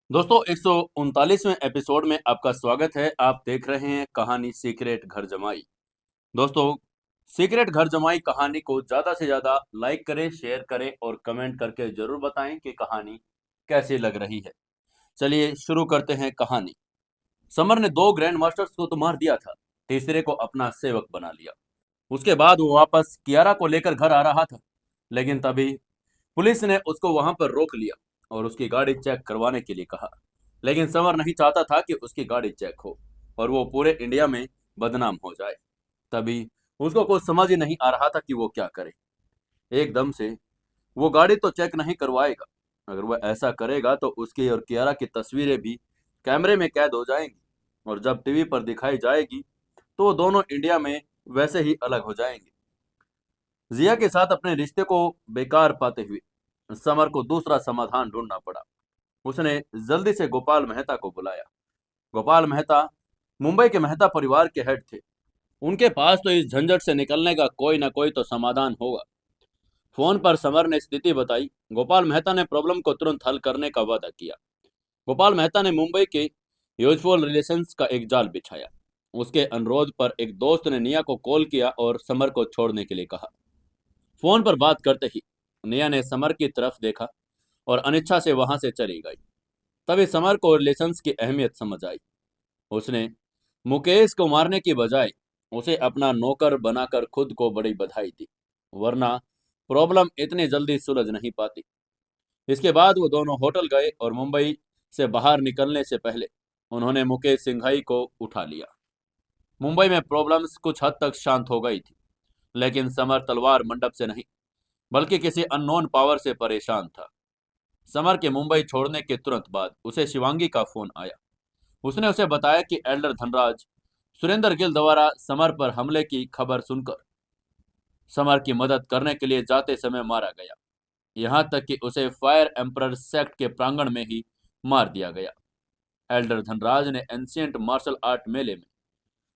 दोस्तों 139वें एपिसोड में आपका स्वागत है। आप देख रहे हैं कहानी सीक्रेट घर जमाई। दोस्तों, सीक्रेट घर जमाई कहानी को ज़्यादा से ज़्यादा लाइक करें, शेयर करें और कमेंट करके ज़रूर बताएं कि कहानी कैसी लग रही है। चलिए शुरू करते हैं कहानी। समर ने दो ग्रैंड मास्टर्स को तो मार दिया था, तीसरे को अपना सेवक बना लिया। उसके बाद वो वापस कियारा को लेकर घर आ रहा था, लेकिन तभी पुलिस ने उसको वहां पर रोक लिया और उसकी गाड़ी चेक करवाने के लिए कहा। लेकिन समर नहीं चाहता था कि उसकी गाड़ी चेक हो और वो पूरे इंडिया में बदनाम हो जाए। तभी उसको कुछ समझ ही नहीं आ रहा था कि वो क्या करे। एकदम से वो गाड़ी तो चेक नहीं करवाएगा। अगर वह ऐसा करेगा तो उसकी और कियारा की तस्वीरें भी कैमरे में कैद हो जाएंगी और जब टीवी पर दिखाई जाएगी तो वो दोनों इंडिया में वैसे ही अलग हो जाएंगे। जिया के साथ अपने रिश्ते को बेकार पाते हुए समर को दूसरा समाधान ढूंढना पड़ा। उसने जल्दी से गोपाल मेहता को बुलाया। गोपाल मेहता मुंबई के मेहता परिवार के हेड थे। उनके पास तो इस झंझट से निकलने का कोई ना कोई तो समाधान होगा। फोन पर समर ने स्थिति बताई। गोपाल मेहता ने प्रॉब्लम को तुरंत हल करने का वादा किया। गोपाल मेहता ने मुंबई के म्यूचुअल रिलेशंस का एक जाल बिछाया। उसके अनुरोध पर एक दोस्त ने निया को कॉल किया और समर को छोड़ने के लिए कहा। फोन पर बात करते ही निया ने समर की तरफ देखा और अनिच्छा से वहां से चली गई। तभी समर को रिलेशंस की अहमियत समझ आई। उसने मुकेश को मारने की बजाय उसे अपना नौकर बनाकर खुद को बड़ी बधाई दी, वरना प्रॉब्लम इतनी जल्दी सुलझ नहीं पाती। इसके बाद वो दोनों होटल गए और मुंबई से बाहर निकलने से पहले उन्होंने मुकेश सिंघाई को उठा लिया। मुंबई में प्रॉब्लम्स कुछ हद तक शांत हो गई थी, लेकिन समर तलवार मंडप से नहीं बल्कि किसी अननोन पावर से परेशान था। समर के मुंबई छोड़ने के तुरंत बाद उसे शिवांगी का फोन आया। उसने उसे बताया कि एल्डर धनराज सुरेंद्र गिल द्वारा समर पर हमले की खबर सुनकर समर की मदद करने के लिए जाते समय मारा गया। यहां तक कि उसे फायर एम्परर सेक्ट के प्रांगण में ही मार दिया गया। एल्डर धनराज ने एंशियंट मार्शल आर्ट मेले में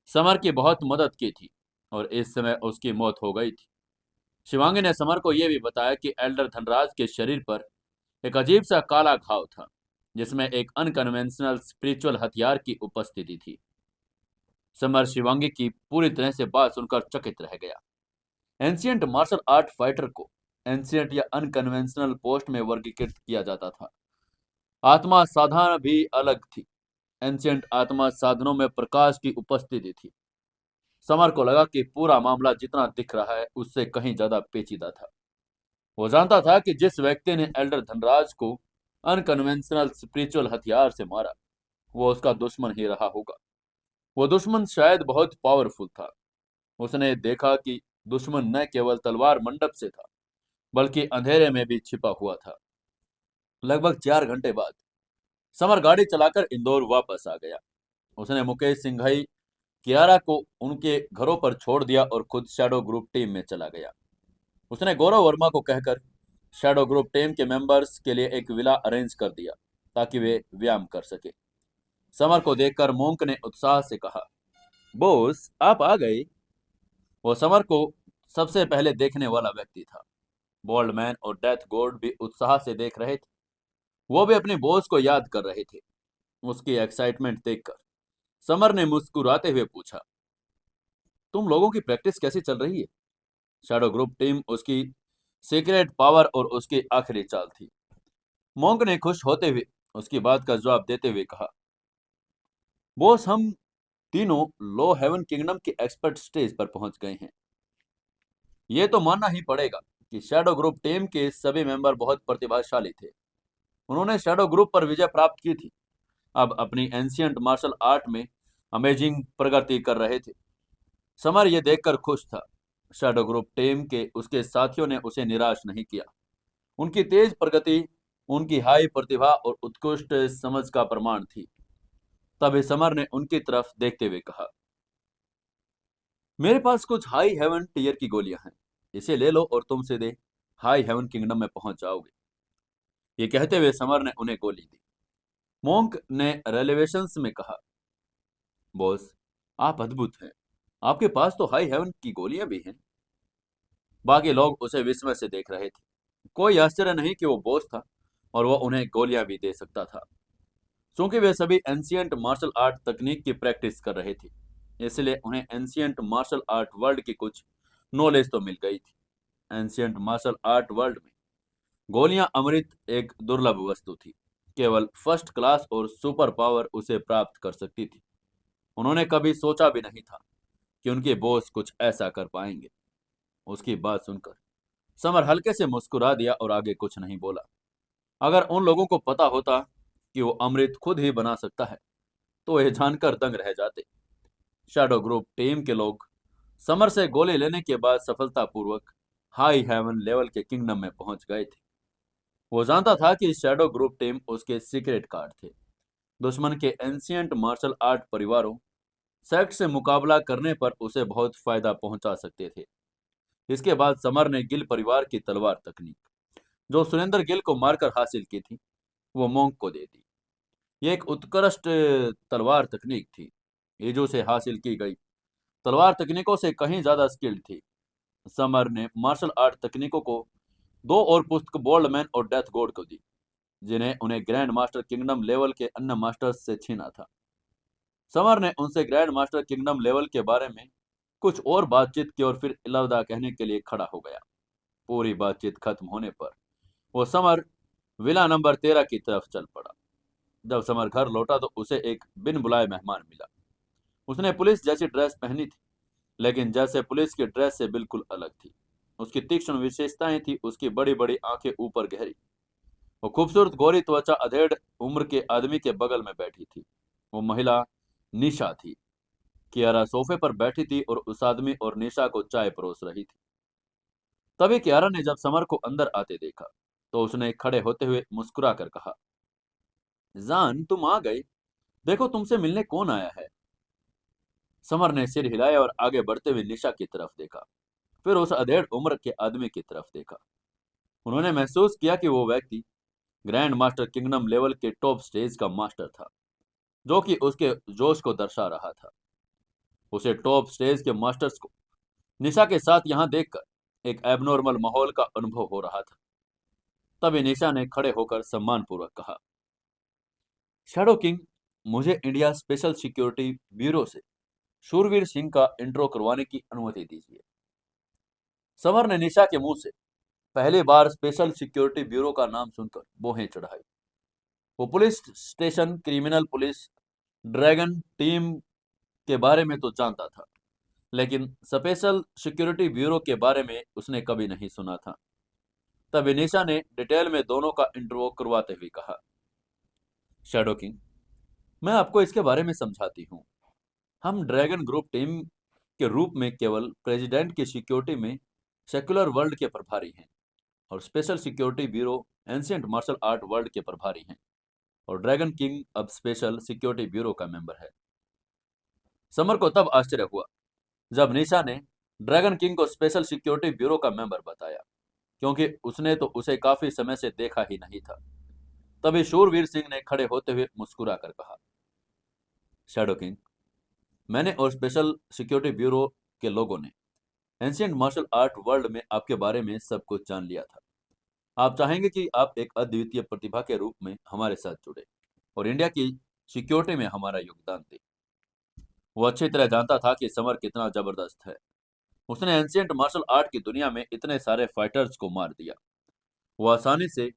समर की बहुत मदद की थी और इस समय उसकी मौत हो गई थी। शिवांगी ने समर को यह भी बताया कि एल्डर धनराज के शरीर पर एक अजीब सा काला घाव था, जिसमें एक अनकन्वेंशनल स्पिरिचुअल हथियार की उपस्थिति थी। समर शिवांगी की पूरी तरह से बात सुनकर चकित रह गया। एंशियंट मार्शल आर्ट फाइटर को एंशियंट या अनकन्वेंशनल पोस्ट में वर्गीकृत किया जाता था। आत्मा साधना भी अलग थी। एंशियंट आत्मा साधनों में प्रकाश की उपस्थिति थी। समर को लगा कि पूरा मामला जितना दिख रहा है उससे कहीं ज्यादा पेचीदा था। वो जानता था कि जिस व्यक्ति ने एल्डर धनराज को अनकन्वेंशनल स्पिरिचुअल हथियार से मारा, वो उसका दुश्मन ही रहा होगा। वो दुश्मन शायद बहुत पावरफुल था। उसने देखा कि दुश्मन न केवल तलवार मंडप से था, बल्कि अंधेरे में भी छिपा हुआ था। लगभग 4 घंटे बाद समर गाड़ी चलाकर इंदौर वापस आ गया। उसने मुकेश सिंघाई कियारा को उनके घरों पर छोड़ दिया और खुद शैडो ग्रुप टीम में चला गया। उसने गौरव वर्मा को कहकर शैडो ग्रुप टीम के मेंबर्स के लिए एक विला अरेंज कर दिया ताकि वे व्यायाम कर सके। समर को देखकर मोंक ने उत्साह से कहा, बॉस आप आ गए। वो समर को सबसे पहले देखने वाला व्यक्ति था। बोल्ड मैन और डेथ गॉड भी उत्साह से देख रहे थे। वो भी अपने बॉस को याद कर रहे थे। उसकी एक्साइटमेंट देखकर समर ने मुस्कुराते हुए पूछा, तुम लोगों की प्रैक्टिस कैसी चल रही है? शैडो ग्रुप टीम उसकी सीक्रेट पावर और उसकी आखिरी चाल थी। मोंक ने खुश होते हुए उसकी बात का जवाब देते हुए कहा, बॉस हम तीनों लो हेवन किंगडम के एक्सपर्ट स्टेज पर पहुंच गए हैं। ये तो मानना ही पड़ेगा कि शैडो ग्रुप टीम के सभी मेंबर बहुत प्रतिभाशाली थे। उन्होंने शैडो ग्रुप पर विजय प्राप्त की थी। अब अपनी एंशियंट मार्शल आर्ट में अमेजिंग प्रगति कर रहे थे। समर यह देखकर खुश था। शैडो ग्रुप टीम के उसके साथियों ने उसे निराश नहीं किया। उनकी तेज प्रगति उनकी हाई प्रतिभा और उत्कृष्ट समझ का प्रमाण थी। तभी समर ने उनकी तरफ देखते हुए कहा, मेरे पास कुछ हाई हेवन टीयर की गोलियां हैं। इसे ले लो और तुम सीधे हाई हेवन किंगडम में पहुंच जाओगे। ये कहते हुए समर ने उन्हें गोली दी। मोंक ने रेलेवेशंस में कहा, बॉस आप अद्भुत हैं। आपके पास तो हाई हेवन की गोलियां भी हैं। बाकी लोग उसे विस्मय से देख रहे थे। कोई आश्चर्य नहीं कि वो बॉस था और वो उन्हें गोलियां भी दे सकता था। क्योंकि वे सभी एंशियंट मार्शल आर्ट तकनीक की प्रैक्टिस कर रहे थे, इसलिए उन्हें एंशियंट मार्शल आर्ट वर्ल्ड की कुछ नॉलेज तो मिल गई थी। एंशियंट मार्शल आर्ट वर्ल्ड में गोलियां अमृत एक दुर्लभ वस्तु थी। केवल फर्स्ट क्लास और सुपर पावर उसे प्राप्त कर सकती थी। उन्होंने कभी सोचा भी नहीं था कि उनके बॉस कुछ ऐसा कर पाएंगे। उसकी बात सुनकर समर हल्के से मुस्कुरा दिया और आगे कुछ नहीं बोला। अगर उन लोगों को पता होता कि वो अमृत खुद ही बना सकता है तो ये जानकर दंग रह जाते। शैडो ग्रुप टीम के लोग समर से गोली लेने के बाद सफलतापूर्वक हाई हेवन लेवल के किंगडम में पहुंच गए थे। वो जानता था कि शैडो ग्रुप टीम उसके सीक्रेट कार्ड थे। दुश्मन के एंशियंट मार्शल आर्ट परिवारों सेक्ट से मुकाबला करने पर उसे बहुत फायदा पहुंचा सकते थे। इसके बाद समर ने गिल परिवार की तलवार तकनीक, जो सुरेंद्र गिल को मारकर हासिल की थी, वो मोंक को दे दी। ये एक उत्कृष्ट तलवार तकनीक थी। ये जो से हासिल की गई तलवार तकनीकों से कहीं ज्यादा स्किल्ड थी। समर ने मार्शल आर्ट तकनीकों को दो और पुस्तक बोल्ड मैन और डेथ गॉड को दी, जिन्हें उन्हें ग्रैंड मास्टर किंगडम लेवल के अन्य मास्टर्स से छीना था। समर ने उनसे ग्रैंड मास्टर किंगडम लेवल के बारे में कुछ और बातचीत की और फिर अलविदा कहने के लिए खड़ा हो गया। पूरी बातचीत खत्म होने पर वो समर विला नंबर 13 की तरफ चल पड़ा। जब समर घर लौटा तो उसे एक बिन बुलाए मेहमान मिला। उसने पुलिस जैसी ड्रेस पहनी थी, लेकिन जैसे पुलिस की ड्रेस से बिल्कुल अलग थी। उसकी तीक्ष्ण विशेषताएं थी, उसकी बड़ी बड़ी आंखें ऊपर गहरी। वो खूबसूरत गोरी त्वचा अधेड़ उम्र के आदमी के बगल में बैठी थी। वो महिला निशा थी। कियारा सोफे पर बैठी थी और उस आदमी और निशा को चाय परोस रही थी। तभी कियारा ने जब समर को अंदर आते देखा तो उसने खड़े होते हुए मुस्कुरा कर कहा, जान तुम आ गए। देखो तुमसे मिलने कौन आया है। समर ने सिर हिलाया और आगे बढ़ते हुए निशा की तरफ देखा, फिर उस अधेड़ उम्र के आदमी की तरफ देखा। उन्होंने महसूस किया कि वो व्यक्ति ग्रैंड मास्टर किंगडम लेवल के टॉप स्टेज का मास्टर था, जो कि उसके जोश को दर्शा रहा था। उसे टॉप स्टेज के मास्टर्स को निशा के साथ यहां देखकर एक एबनॉर्मल माहौल का अनुभव हो रहा था। तभी निशा ने खड़े होकर सम्मानपूर्वक कहा, शैडो किंग, मुझे इंडिया स्पेशल सिक्योरिटी ब्यूरो से शूरवीर सिंह का इंट्रो करवाने की अनुमति दीजिए। समर ने निशा के मुंह से पहली बार स्पेशल सिक्योरिटी ब्यूरो का नाम सुनकर बोहें चढ़ाई। वो police station, criminal police, dragon team के बारे में तो जानता था, लेकिन स्पेशल सिक्योरिटी ब्यूरो के बारे में उसने कभी नहीं सुना था। तभी निशा ने डिटेल में दोनों का इंटरव्यू करवाते हुए कहा, शैडो किंग, मैं आपको इसके बारे में समझाती हूँ। हम ड्रैगन ग्रुप टीम के रूप में केवल प्रेसिडेंट की सिक्योरिटी में सेक्युलर वर्ल्ड के प्रभारी हैं, और special security bureau ancient martial art world के प्रभारी हैं, और ड्रैगन किंग अब स्पेशल सिक्योरिटी ब्यूरो का मेंबर है। समर को तब आश्चर्य हुआ जब निशा ने ड्रैगन किंग को स्पेशल सिक्योरिटी ब्यूरो का मेंबर बताया, क्योंकि उसने तो उसे काफी समय से देखा ही नहीं था। तभी शूरवीर सिंह ने खड़े होते हुए मुस्कुरा कर कहा, शैडो किंग, मैंने और स्पेशल सिक्योरिटी ब्यूरो के लोगों ने एंशियंट मार्शल आर्ट वर्ल्ड में आपके बारे में सब कुछ जान लिया था। आप चाहेंगे कि आप एक अद्वितीय प्रतिभा के रूप में हमारे साथ जुड़े और इंडिया की सिक्योरिटी में हमारा योगदान दें। वो अच्छी तरह जानता था कि समर कितना जबरदस्त है। उसने एंशियंट मार्शल आर्ट की दुनिया में इतने सारे फाइटर्स को मार दिया। वो आसानी से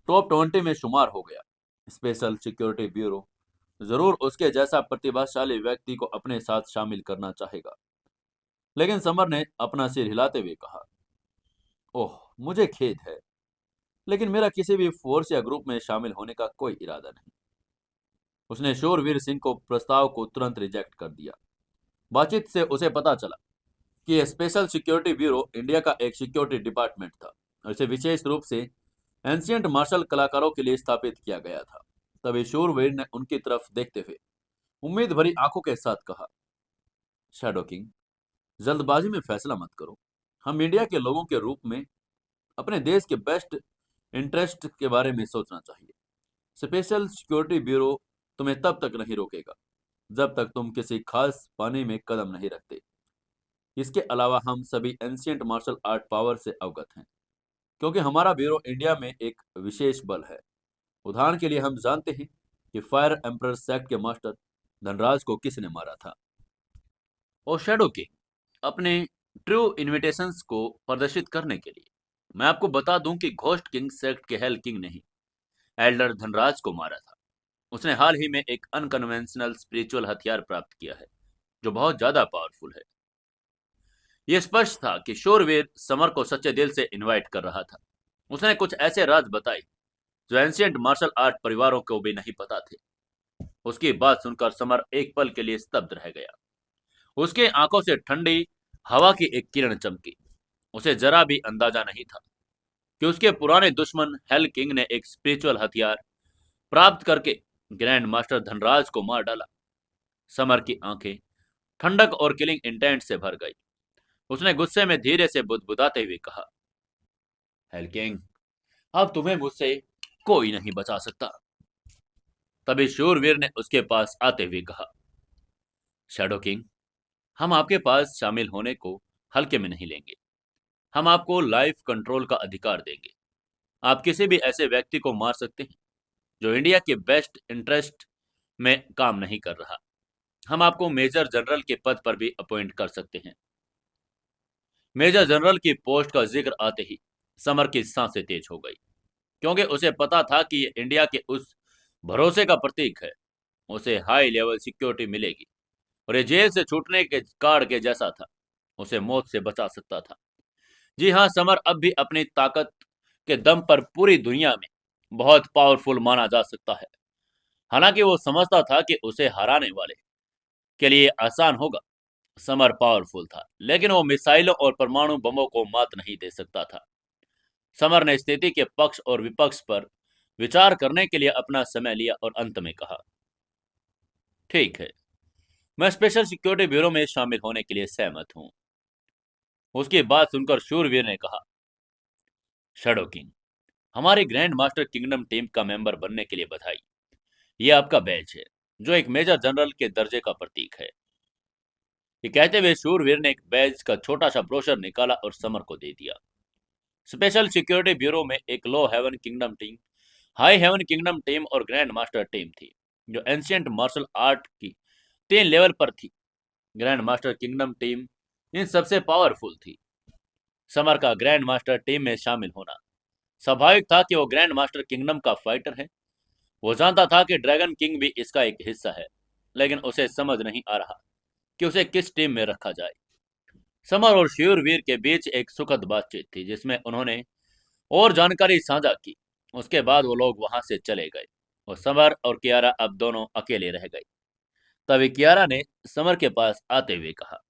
टॉप 20 में शुमार हो गया। स्पेशल सिक्योरिटी ब्यूरो जरूर उसके जैसा प्रतिभाशाली व्यक्ति को अपने साथ शामिल करना चाहेगा। लेकिन समर ने अपना सिर हिलाते हुए कहा, ओह मुझे खेद है, लेकिन मेरा किसी भी फोर्स या ग्रुप में शामिल होने का कोई इरादा नहीं। उसने शूरवीर सिंह को प्रस्ताव को तुरंत रिजेक्ट कर दिया। बातचीत से उसे पता चला कि यह स्पेशल सिक्योरिटी ब्यूरो इंडिया का एक सिक्योरिटी डिपार्टमेंट था और इसे विशेष रूप से एंशियंट मार्शल कलाकारों के लिए स्थापित किया गया था। तभी शूरवीर ने उनकी तरफ देखते हुए उम्मीद भरी आंखों के साथ कहा, शैडो किंग, जल्दबाजी में फैसला मत करो। हम इंडिया के लोगों के रूप में अपने देश के बेस्ट इंटरेस्ट के बारे में सोचना चाहिए। स्पेशल सिक्योरिटी ब्यूरो तुम्हें तब तक नहीं रोकेगा जब तक तुम किसी खास पानी में कदम नहीं रखते। इसके अलावा हम सभी एंशियंट मार्शल आर्ट पावर से अवगत हैं, क्योंकि हमारा ब्यूरो इंडिया में एक विशेष बल है। उदाहरण के लिए हम जानते हैं कि फायर एम्परर सेक्ट के मास्टर धनराज को किसने मारा था। और शैडो किंग अपने ट्रू इन्विटेशंस को प्रदर्शित करने के लिए मैं आपको बता दूं कि घोस्ट किंग सेक्ट के हेल किंग ने ही एल्डर धनराज को मारा था। उसने हाल ही में एक अनकन्वेंशनल स्पिरिचुअल हथियार प्राप्त किया है जो बहुत ज्यादा पावरफुल है। यह स्पष्ट था कि शूरवीर समर को सच्चे दिल से इनवाइट कर रहा था। उसने कुछ ऐसे राज बताए जो एंशिएंट मार्शल आर्ट परिवारों को भी नहीं पता थे। उसकी बात सुनकर समर एक पल के लिए स्तब्ध रह गया। उसके आंखों से ठंडी हवा की एक किरण चमकी। उसे जरा भी अंदाजा नहीं था कि उसके पुराने दुश्मन हेल किंग ने एक स्पिरिचुअल हथियार प्राप्त करके ग्रैंड मास्टर धनराज को मार डाला। समर की आंखें ठंडक और किलिंग इंटेंट से भर गई। उसने गुस्से में धीरे से बुदबुदाते हुए कहा, हेल किंग, अब तुम्हें मुझसे कोई नहीं बचा सकता। तभी शूरवीर ने उसके पास आते हुए कहा, शैडो किंग, हम आपके पास शामिल होने को हल्के में नहीं लेंगे। हम आपको लाइफ कंट्रोल का अधिकार देंगे। आप किसी भी ऐसे व्यक्ति को मार सकते हैं जो इंडिया के बेस्ट इंटरेस्ट में काम नहीं कर रहा। हम आपको मेजर जनरल के पद पर भी अपॉइंट कर सकते हैं। मेजर जनरल की पोस्ट का जिक्र आते ही समर की सांसें तेज हो गई, क्योंकि उसे पता था कि ये इंडिया के उस भरोसे का प्रतीक है। उसे हाई लेवल सिक्योरिटी मिलेगी और ये जेल से छूटने के कार्ड के जैसा था। उसे मौत से बचा सकता था। जी हाँ, समर अब भी अपनी ताकत के दम पर पूरी दुनिया में बहुत पावरफुल माना जा सकता है। हालांकि वो समझता था कि उसे हराने वाले के लिए आसान होगा। समर पावरफुल था, लेकिन वो मिसाइलों और परमाणु बमों को मात नहीं दे सकता था। समर ने स्थिति के पक्ष और विपक्ष पर विचार करने के लिए अपना समय लिया और अंत में कहा, ठीक है, मैं स्पेशल सिक्योरिटी ब्यूरो में शामिल होने के लिए सहमत हूं। उसकी बात सुनकर शूरवीर ने कहा, शैडो किंग, हमारे ग्रैंड मास्टर किंगडम टीम का मेंबर बनने के लिए बधाई। यह आपका बैच है जो एक मेजर जनरल के दर्जे का प्रतीक है। ये कहते हुए शूरवीर ने एक बैच का छोटा सा ब्रोशर निकाला और समर को दे दिया। स्पेशल सिक्योरिटी ब्यूरो में एक low heaven kingdom team, high heaven kingdom team और ग्रैंड मास्टर टीम थी जो एंशिएंट मार्शल आर्ट की 3 लेवल पर थी। ग्रैंड मास्टर किंगडम टीम इन सबसे पावरफुल थी। समर का ग्रैंड मास्टर टीम में शामिल होना स्वाभाविक था कि वो ग्रैंड मास्टर किंगडम का फाइटर है। वो जानता था कि ड्रैगन किंग भी इसका एक हिस्सा है, लेकिन उसे समझ नहीं आ रहा कि उसे किस टीम में रखा जाए। समर और शूरवीर के बीच एक सुखद बातचीत थी जिसमें उन्होंने और जानकारी साझा की। उसके बाद वो लोग वहां से चले गए और समर और कियारा अब दोनों अकेले रह गए। तभी कियारा ने समर के पास आते हुए कहा,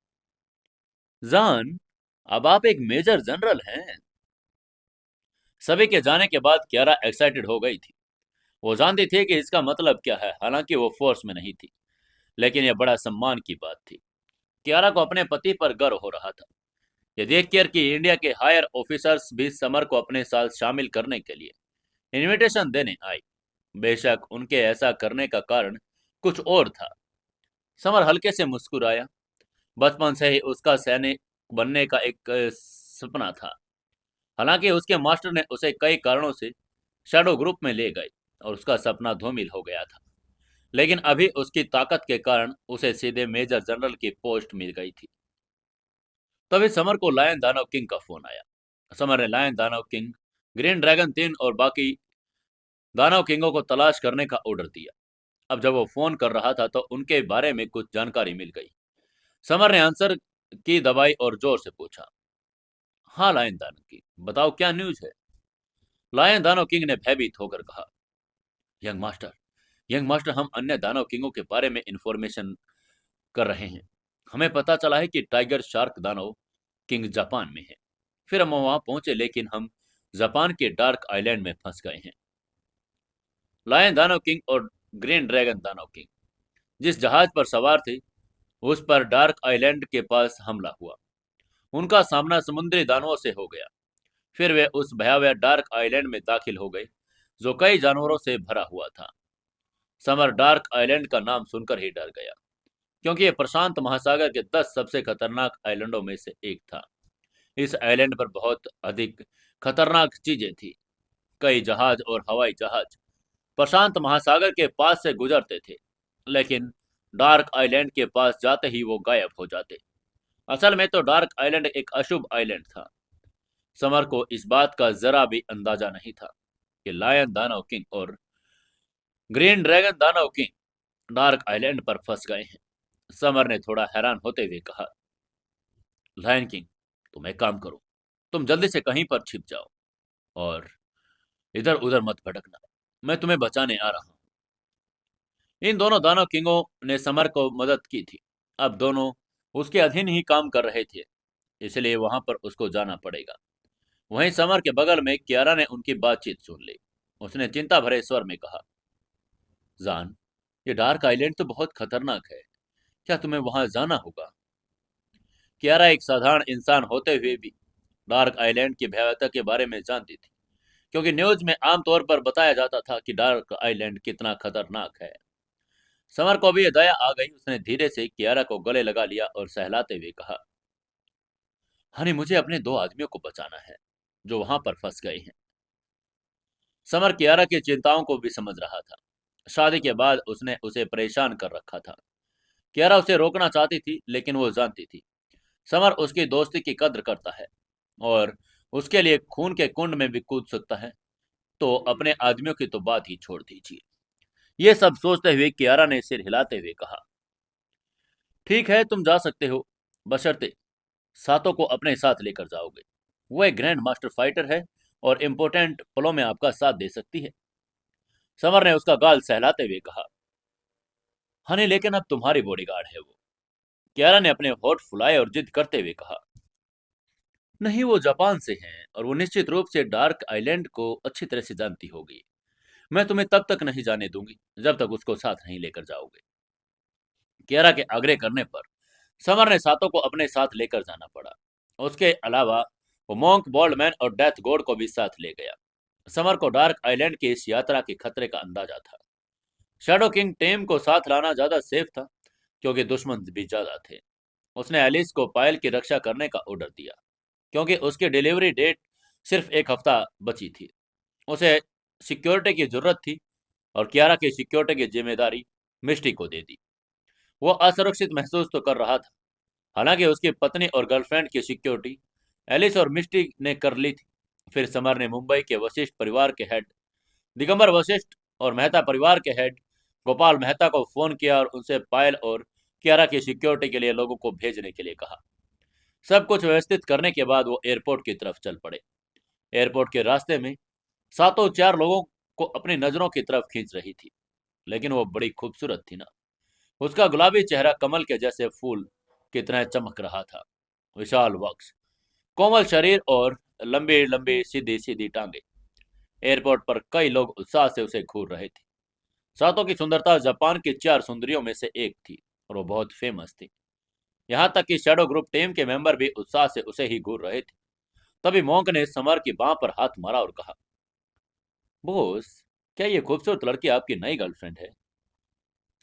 जान, अब आप एक मेजर जनरल हैं। सभी के जाने के बाद कियारा एक्साइटेड हो गई थी। वो जानती थी कि इसका मतलब क्या है। हालांकि वो फोर्स में नहीं थी, लेकिन यह बड़ा सम्मान की बात थी। कियारा को अपने पति पर गर्व हो रहा था। ये देखकर कि इंडिया के हायर ऑफिसर्स भी समर को अपने साथ शामिल करने के लिए इनविटेशन देने आए। बेशक उनके ऐसा करने का कारण कुछ और था। समर हल्के से मुस्कुराया। बचपन से ही उसका सैनिक बनने का एक सपना था। हालांकि उसके मास्टर ने उसे कई कारणों से शैडो ग्रुप में ले गए और उसका सपना धूमिल हो गया था। लेकिन अभी उसकी ताकत के कारण उसे सीधे मेजर जनरल की पोस्ट मिल गई थी। तभी समर को लायन दानव किंग का फोन आया। समर ने लायन दानव किंग, ग्रीन ड्रैगन 3 और बाकी दानव किंगों को तलाश करने का ऑर्डर दिया। अब जब वो फोन कर रहा था तो उनके बारे में कुछ जानकारी मिल गई। समर ने आंसर की दबाई और जोर से पूछा, हाँ लायन दानव किंग, बताओ क्या न्यूज है। लायन दानव किंग ने भयभीत होकर कहा, यंग मास्टर, यंग मास्टर, हम अन्य दानव किंगों के बारे में इंफॉर्मेशन कर रहे हैं। हमें पता चला है कि टाइगर शार्क दानव किंग जापान में है। फिर हम वहां पहुंचे, लेकिन हम जापान के डार्क आइलैंड में फंस गए हैं। लायन दानव किंग और ग्रीन ड्रैगन दानव किंग जिस जहाज पर सवार थे उस पर डार्क आइलैंड के पास हमला हुआ। उनका सामना समुद्री दानवों से हो गया। फिर वे उस भयावह डार्क आइलैंड में दाखिल हो गए जो कई जानवरों से भरा हुआ था। समर डार्क आइलैंड का नाम सुनकर ही डर गया, क्योंकि यह प्रशांत महासागर के 10 सबसे खतरनाक आइलैंडों में से एक था। इस आइलैंड पर बहुत अधिक खतरनाक चीजें थी। कई जहाज और हवाई जहाज प्रशांत महासागर के पास से गुजरते थे, लेकिन डार्क आइलैंड के पास जाते ही वो गायब हो जाते। असल में तो डार्क आइलैंड एक अशुभ आइलैंड था। समर को इस बात का जरा भी अंदाजा नहीं था कि लायन दानव किंग और ग्रीन ड्रैगन दानव किंग डार्क आइलैंड पर फंस गए हैं। समर ने थोड़ा हैरान होते हुए कहा, लायन किंग, तुम एक काम करो, तुम जल्दी से कहीं पर छिप जाओ और इधर उधर मत भटकना। मैं तुम्हें बचाने आ रहा हूं। इन दोनों दानव किंगों ने समर को मदद की थी। अब दोनों उसके अधीन ही काम कर रहे थे, इसलिए वहां पर उसको जाना पड़ेगा। वहीं समर के बगल में कियारा ने उनकी बातचीत सुन ली। उसने चिंता भरे स्वर में कहा, जान, ये डार्क आइलैंड तो बहुत खतरनाक है। क्या तुम्हें वहां जाना होगा? कियारा एक साधारण इंसान होते हुए भी डार्क आइलैंड की भयावहता के बारे में जानती थी, क्योंकि न्यूज में आमतौर पर बताया जाता था कि डार्क आइलैंड कितना खतरनाक है। समर को भी ये दया आ गई। उसने धीरे से कियारा को गले लगा लिया और सहलाते हुए कहा, हनी, मुझे अपने दो आदमियों को बचाना है जो वहां पर फंस गए हैं। समर कियारा की चिंताओं को भी समझ रहा था। शादी के बाद उसने उसे परेशान कर रखा था। कियारा उसे रोकना चाहती थी, लेकिन वो जानती थी समर उसकी दोस्ती की कद्र करता है और उसके लिए खून के कुंड में भी कूद सकता है। तो अपने आदमियों की तो बात ही छोड़ दीजिए। ये सब सोचते हुए कियारा ने सिर हिलाते हुए कहा, ठीक है, तुम जा सकते हो, बशर्ते सातों को अपने साथ लेकर जाओगे। वो एक ग्रैंड मास्टर फाइटर है और इम्पोर्टेंट पलों में आपका साथ दे सकती है। समर ने उसका गाल सहलाते हुए कहा, हनी, लेकिन अब तुम्हारी बॉडीगार्ड है वो। कियारा ने अपने होठ फुलाए और जिद करते हुए कहा, नहीं, वो जापान से हैं और वो निश्चित रूप से डार्क आइलैंड को अच्छी तरह से जानती होगी। मैं तुम्हें तब तक नहीं जाने दूंगी जब तक उसको साथ नहीं लेकर जाओगे। कियारा के आग्रह करने पर समर ने सातों को अपने साथ लेकर जाना पड़ा। उसके अलावा वो मॉन्क, बॉल्डमैन और डेथ गॉड को भी साथ ले गया। समर को डार्क आइलैंड की इस यात्रा के खतरे का अंदाजा था। शैडो किंग टेम को साथ लाना ज्यादा सेफ था, क्योंकि दुश्मन भी ज्यादा थे। उसने एलिस को पायल की रक्षा करने का ऑर्डर दिया, क्योंकि उसकी डिलीवरी डेट सिर्फ एक हफ्ता बची थी। उसे सिक्योरिटी की जरूरत थी और कियारा की सिक्योरिटी की जिम्मेदारी मिस्टी को दे दी। वो असुरक्षित महसूस तो कर रहा था, हालांकि उसकी पत्नी और गर्लफ्रेंड की सिक्योरिटी एलिस और मिस्टी ने कर ली थी। फिर समर ने मुंबई के वशिष्ठ परिवार के हेड दिगंबर वशिष्ठ और मेहता परिवार के हेड गोपाल मेहता को फोन किया और उनसे पायल और कियारा की सिक्योरिटी के लिए लोगों को भेजने के लिए कहा। सब कुछ व्यवस्थित करने के बाद वो एयरपोर्ट की तरफ चल पड़े। एयरपोर्ट के रास्ते में सातों चार लोगों को अपनी नजरों की तरफ खींच रही थी, लेकिन वो बड़ी खूबसूरत थी ना। उसका गुलाबी चेहरा कमल के जैसे फूल की तरह चमक रहा था। विशाल वक्ष, कोमल शरीर और लंबी लंबी सीधी सीधी टांगे। एयरपोर्ट पर कई लोग उत्साह से उसे घूर रहे थे। सातों की सुंदरता जापान की चार सुंदरियों में से एक थी और वो बहुत फेमस थी। यहाँ तक कि शैडो ग्रुप टीम के मेंबर भी उत्साह से उसे ही घूर रहे थे। तभी मोंक ने समर की बांह पर हाथ मारा और कहा, बॉस, क्या ये खूबसूरत लड़की आपकी नई गर्लफ्रेंड है?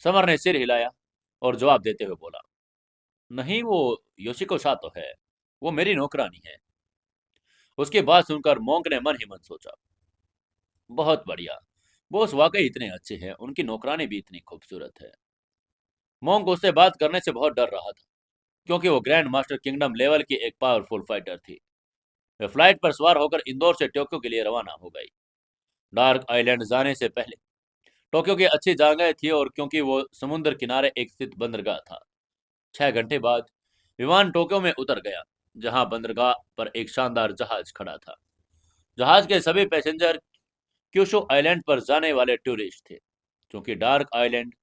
समर ने सिर हिलाया और जवाब देते हुए बोला, नहीं, वो योशिको सातो है। वो मेरी नौकरानी है। उसकी बात सुनकर मोंक ने मन ही मन सोचा, बहुत बढ़िया, बॉस वाकई इतने अच्छे हैं, उनकी नौकरानी भी इतनी खूबसूरत है। मोंक उससे बात करने से बहुत डर रहा था, क्योंकि वो ग्रैंड मास्टर किंगडम लेवल की एक पावरफुल फाइटर थी। वे फ्लाइट पर सवार होकर इंदौर से टोक्यो के लिए रवाना हो गई। डार्क आइलैंड जाने से पहले टोक्यो की अच्छी जगह थी, और क्योंकि वो समुद्र किनारे एक स्थित बंदरगाह था। 6 घंटे बाद विमान टोक्यो में उतर गया, जहां बंदरगाह पर एक शानदार जहाज खड़ा था। जहाज के सभी पैसेंजर क्यूशो आइलैंड पर जाने वाले टूरिस्ट थे। क्योंकि डार्क आइलैंड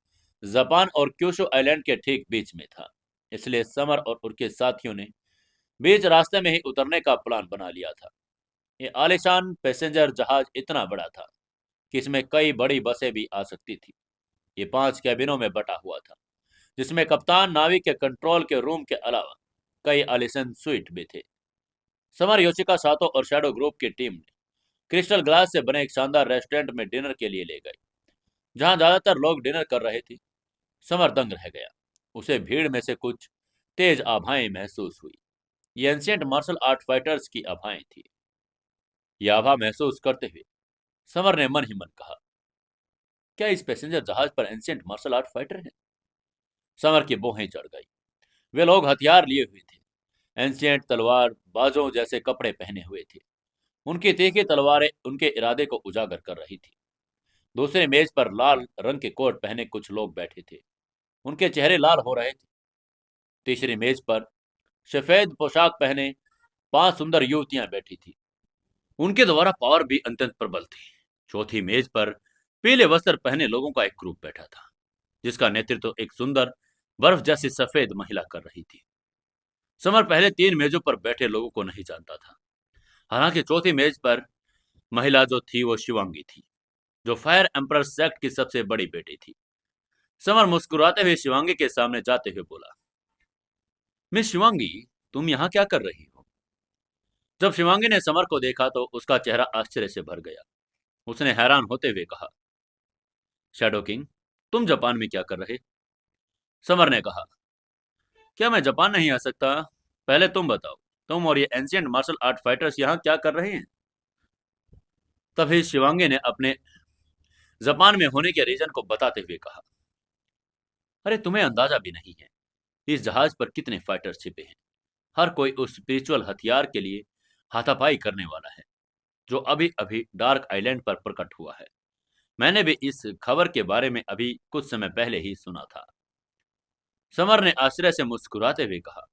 जापान और क्यूशो आइलैंड के ठीक बीच में था, इसलिए समर और उनके साथियों ने बीच रास्ते में ही उतरने का प्लान बना लिया था। ये आलीशान पैसेंजर जहाज इतना बड़ा था कि इसमें कई बड़ी बसें भी आ सकती थी। ये 5 कैबिनों में बटा हुआ था, जिसमें कप्तान, नाविक के कंट्रोल के रूम के अलावा कई आलीशान स्वीट भी थे। समर, योशिका सातो और शैडो ग्रुप की टीम ने क्रिस्टल ग्लास से बने एक शानदार रेस्टोरेंट में डिनर के लिए ले गए, जहां ज्यादातर लोग डिनर कर रहे थे। समर दंग रह गया। उसे भीड़ में से कुछ तेज आभाएं महसूस हुई। ये एंशियंट मार्शल आर्ट फाइटर्स की आभाएं थी। ये आभा महसूस करते हुए समर ने मन ही मन कहा, क्या इस पैसेंजर जहाज पर एंशिएंट मार्शल आर्ट फाइटर हैं? समर की भौहें चढ़ गई। वे लोग हथियार लिए हुए थे, एंशिएंट तलवार बाजों जैसे कपड़े पहने हुए थे। उनकी तीखी तलवारें उनके इरादे को उजागर कर रही थी। दूसरे मेज पर लाल रंग के कोट पहने कुछ लोग बैठे थे, उनके चेहरे लाल हो रहे थे। तीसरी मेज पर सफेद पोशाक पहने 5 सुंदर युवतियां बैठी थी, उनके द्वारा पावर भी अत्यंत प्रबल थी। चौथी मेज पर पीले वस्त्र पहने लोगों का एक ग्रुप बैठा था, जिसका नेतृत्व एक सुंदर बर्फ जैसी सफेद महिला कर रही थी। समर पहले 3 मेजों पर बैठे लोगों को नहीं जानता था। हालांकि चौथी मेज पर महिला जो थी वो शिवांगी थी, जो फायर एम्परर सेक्ट की सबसे बड़ी बेटी थी। समर मुस्कुराते हुए शिवांगी के सामने जाते हुए बोला, मिस शिवांगी, तुम यहाँ क्या कर रही हो? जब शिवांगी ने समर को देखा तो उसका चेहरा आश्चर्य से भर गया। उसने हैरान होते हुए कहा, शैडो किंग, तुम जापान में क्या कर रहे? समर ने कहा, क्या मैं जापान नहीं आ सकता? पहले तुम बताओ, तुम और ये एंशिएंट मार्शल आर्ट फाइटर्स यहाँ क्या कर रहे हैं? तभी शिवांगी ने अपने जापान में होने के रीजन को बताते हुए कहा, अरे तुम्हें अंदाजा भी नहीं है इस जहाज पर कितने फाइटर्स छिपे हैं। हर कोई उस स्पिरिचुअल हथियार के लिए हाथापाई करने वाला है, जो अभी अभी डार्क आइलैंड पर प्रकट हुआ है। मैंने भी इस खबर के बारे में अभी कुछ समय पहले ही सुना था। समर ने आश्चर्य से मुस्कुराते हुए कहा,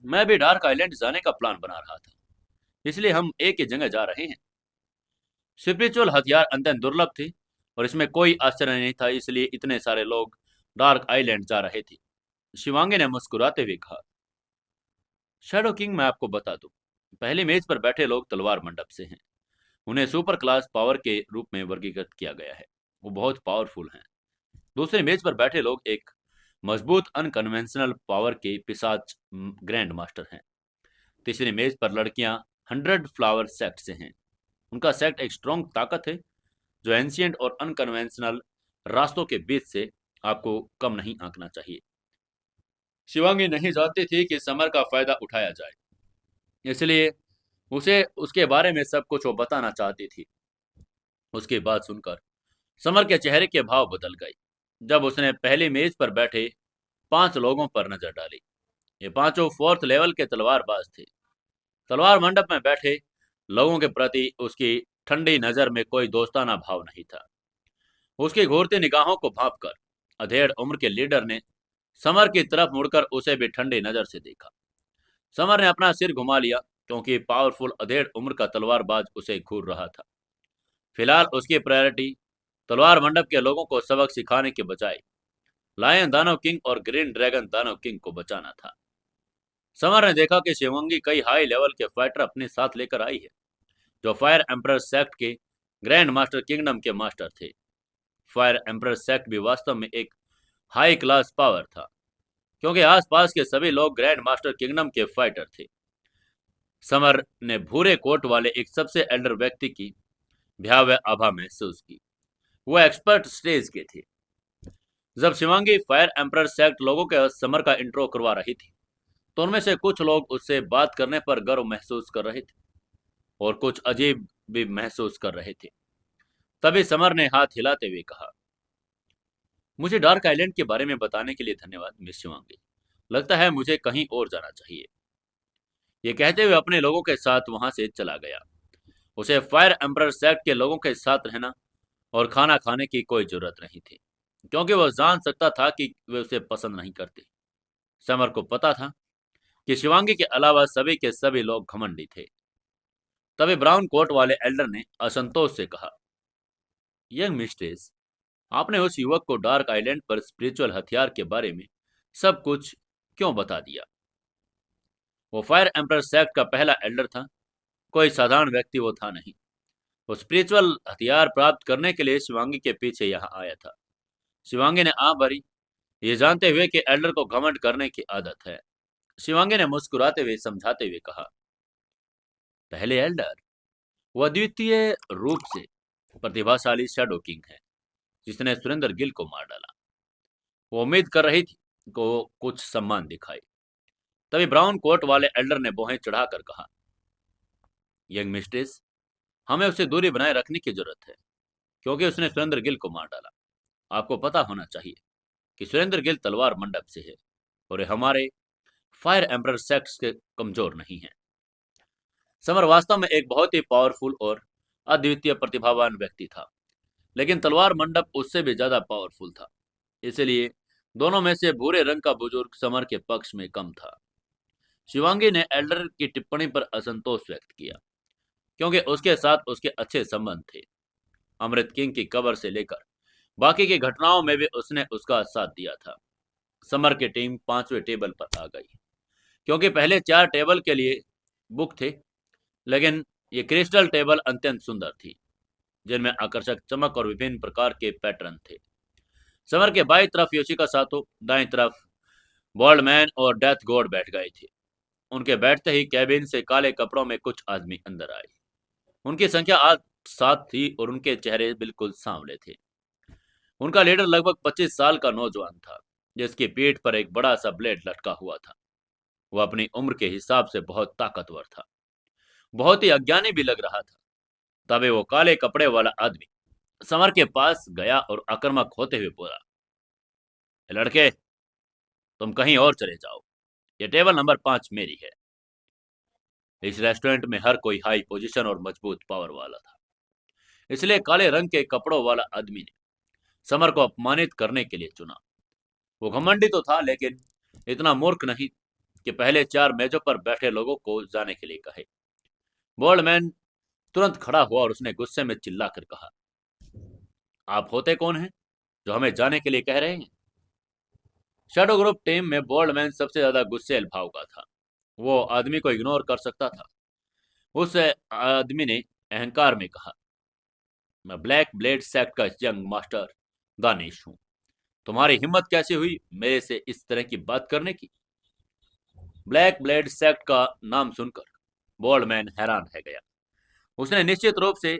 मैं भी डार्क आइलैंड जाने का प्लान बना रहा था, इसलिए हम एक ही जगह जा रहे हैं। स्पिरिचुअल हथियार अत्यंत दुर्लभ थे और इसमें कोई आश्चर्य नहीं था, इसलिए इतने सारे लोग डार्क आइलैंड जा रहे थे। शिवांगी ने मुस्कुराते हुए कहा, शैडो किंग, मैं आपको बता दूं, पहले मेज पर बैठे लोग तलवार मंडप से हैं। उन्हें सुपर क्लास पावर के रूप में वर्गीकृत किया गया है, वो बहुत पावरफुल हैं। दूसरे मेज पर बैठे लोग एक मजबूत अनकन्वेंशनल पावर के पिशाच ग्रैंड मास्टर हैं। तीसरी मेज पर लड़कियां 100 फ्लावर सेक्ट से हैं। उनका सेक्ट एक स्ट्रॉन्ग ताकत है, जो एंशियंट और अनकन्वेंशनल रास्तों के बीच से आपको कम नहीं आंकना चाहिए। शिवांगी नहीं चाहती थी कि समर का फायदा उठाया जाए, इसलिए उसे उसके बारे में सब कुछ वो बताना चाहती थी। उसकी बात सुनकर समर के चेहरे के भाव बदल गए जब उसने पहली मेज पर बैठे 5 लोगों पर नजर डाली। ये पांचों 4th लेवल के तलवारबाज थे। तलवार मंडप में बैठे लोगों के प्रति उसकी ठंडी नजर में कोई दोस्ताना भाव नहीं था। उसकी घूरती निगाहों को भांपकर अधेड़ उम्र के लीडर ने समर की तरफ मुड़कर उसे भी ठंडी नजर से देखा। समर ने अपना सिर घुमा लिया, क्योंकि पावरफुल अधेड़ उम्र का तलवारबाज उसे घूर रहा था। फिलहाल उसकी प्रायोरिटी तलवार मंडप के लोगों को सबक सिखाने के बजाय लायन दानव किंग और ग्रीन ड्रैगन दानव किंग को बचाना था। समर ने देखा कि शिवंगी कई हाई लेवल के फाइटर अपने साथ लेकर आई है, जो फायर एम्परर सेक्ट के ग्रैंड मास्टर किंगडम के मास्टर थे। फायर एम्परर सेक्ट भी वास्तव में एक हाई क्लास पावर था, क्योंकि आसपास के सभी लोग ग्रैंड मास्टर किंगडम के फाइटर थे। समर ने भूरे कोट वाले एक सबसे एल्डर व्यक्ति की भयावह आभा महसूस की। वो एक्सपर्ट स्टेज के थे। जब शिवांगी फायर एम्परर सेक्ट लोगों के समर का इंट्रो करवा रही थी, तो उनमें से कुछ लोग उससे बात करने पर गर्व महसूस कर रहे थे और कुछ अजीब भी महसूस कर रहे थे। तभी समर ने हाथ हिलाते हुए कहा, मुझे डार्क आइलैंड के बारे में बताने के लिए धन्यवाद मिस शिवांगी। लगता है मुझे कहीं और जाना चाहिए। ये कहते हुए अपने लोगों के साथ वहां से चला गया। उसे फायर एम्परर सेक्ट के लोगों के साथ रहना और खाना खाने की कोई जरूरत नहीं थी, क्योंकि वह जान सकता था कि वे उसे पसंद नहीं करते। समर को पता था कि शिवांगी के अलावा सभी के सभी लोग घमंडी थे। तभी ब्राउन कोट वाले एल्डर ने असंतोष से कहा, यंग मिस्ट्रेस, आपने उस युवक को डार्क आइलैंड पर स्पिरिचुअल हथियार के बारे में सब कुछ क्यों बता दिया? वो फायर एम्परर सेक्ट का पहला एल्डर था, कोई साधारण व्यक्ति वो था नहीं। वो स्पिरिचुअल हथियार प्राप्त करने के लिए शिवांगी के पीछे यहाँ आया था। शिवांगी ने आंख भरी, ये जानते हुए कि एल्डर को घमंड करने की आदत है। शिवांगी ने मुस्कुराते हुए समझाते हुए कहा, पहले एल्डर वो अद्वितीय रूप से प्रतिभाशाली शैडो किंग है, जिसने सुरेंद्र गिल को मार डाला। वो उम्मीद कर रही थी को कुछ सम्मान दिखाए। तभी ब्राउन कोट वाले एल्डर ने भौहें चढ़ाकर कहा, यंग मिस्ट्रेस, हमें उससे दूरी बनाए रखने की जरूरत है। क्योंकि उसने सुरेंद्र गिल को मार डाला। आपको पता होना चाहिए कि सुरेंद्र गिल तलवार मंडप से है और ये हमारे फायर एम्परर सेक्ट्स के कमजोर नहीं है। समर वास्तव में एक बहुत ही पावरफुल और अद्वितीय प्रतिभावान व्यक्ति था, लेकिन तलवार मंडप उससे भी ज्यादा पावरफुल था। इसलिए दोनों में से भूरे रंग का बुजुर्ग समर के पक्ष में कम था। शिवांगी ने एल्डर की टिप्पणी पर असंतोष व्यक्त किया, क्योंकि उसके साथ उसके अच्छे संबंध थे। अमृत किंग की कबर से लेकर बाकी की घटनाओं में भी उसने उसका साथ दिया था। समर की टीम 5वें टेबल पर आ गई, क्योंकि पहले 4 टेबल के लिए बुक थे, लेकिन ये क्रिस्टल टेबल अत्यंत सुंदर थी, जिनमें आकर्षक चमक और विभिन्न प्रकार के पैटर्न थे। समर के बाईं तरफ योशिका सातो, दाईं तरफ बॉल्डमैन और डेथ गॉड बैठ गए थे। उनके बैठते ही कैबिन से काले कपड़ों में कुछ आदमी अंदर आए। उनकी संख्या 8-7 थी और उनके चेहरे बिल्कुल सांवले थे। उनका लीडर लगभग 25 साल का नौजवान था, जिसकी पीठ पर एक बड़ा सा ब्लेड लटका हुआ था। वह अपनी उम्र के हिसाब से बहुत ताकतवर था, बहुत ही अज्ञानी भी लग रहा था। तभी वो काले कपड़े वाला आदमी समर के पास गया और आक्रामक होते हुए बोला, लड़के, तुम कहीं और चले जाओ, ये टेबल नंबर 5 मेरी है। इस रेस्टोरेंट में हर कोई हाई पोजीशन और मजबूत पावर वाला था, इसलिए काले रंग के कपड़ों वाला आदमी ने समर को अपमानित करने के लिए चुना। वो घमंडी तो था, लेकिन इतना मूर्ख नहीं कि पहले 4 मेजों पर बैठे लोगों को जाने के लिए कहे। बोल्डमैन तुरंत खड़ा हुआ और उसने गुस्से में चिल्लाकर कहा, आप होते कौन हैं जो हमें जाने के लिए कह रहे हैं? शैडो ग्रुप टीम में बोल्डमैन सबसे ज्यादा गुस्सेल भाव का था। वो आदमी को इग्नोर कर सकता था। उस आदमी ने अहंकार में कहा, मैं ब्लैक ब्लेड सेक्ट का यंग मास्टर दानिश हूं। तुम्हारी हिम्मत कैसे हुई मेरे से इस तरह की बात करने की? ब्लैक ब्लेड सेक्ट का नाम सुनकर बोल्डमैन हैरान रह गया। उसने निश्चित रूप से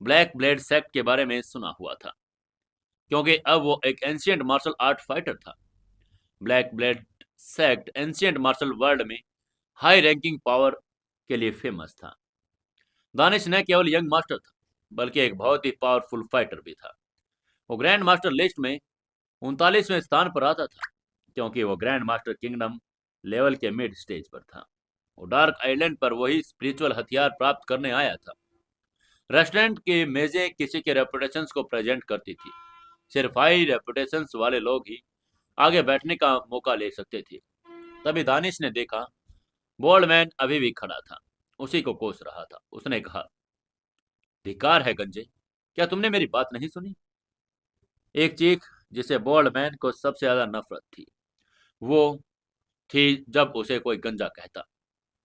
ब्लैक ब्लेड सेक्ट के बारे में सुना हुआ था, क्योंकि अब वो एक एंशियंट मार्शल आर्ट फाइटर था। Black blade sect ancient martial world में हाई रैंकिंग पावर के लिए फेमस था। दानिश न केवल यंग मास्टर था, बल्कि एक बहुत ही पावरफुल फाइटर भी था। वो ग्रैंड मास्टर लिस्ट में 39वें स्थान पर आता था, क्योंकि वो ग्रैंड मास्टर किंगडम लेवल के मिड स्टेज पर था। वो डार्क आइलैंड पर वही स्पिरिचुअल हथियार प्राप्त करने आया था। रेस्टोरेंट की मेजें किसी के रेपुटेशंस को प्रेजेंट करती थी। सिर्फ हाई रेपुटेशंस वाले लोग ही आगे बैठने का मौका ले सकते थे। तभी दानिश ने देखा बोल्डमैन अभी भी खड़ा था, उसी को कोस रहा था। उसने कहा, धिक्कार है गंजे, क्या तुमने मेरी बात नहीं सुनी? एक चीख जिसे बोल्डमैन को सबसे ज्यादा नफरत थी, वो थी जब उसे कोई गंजा कहता।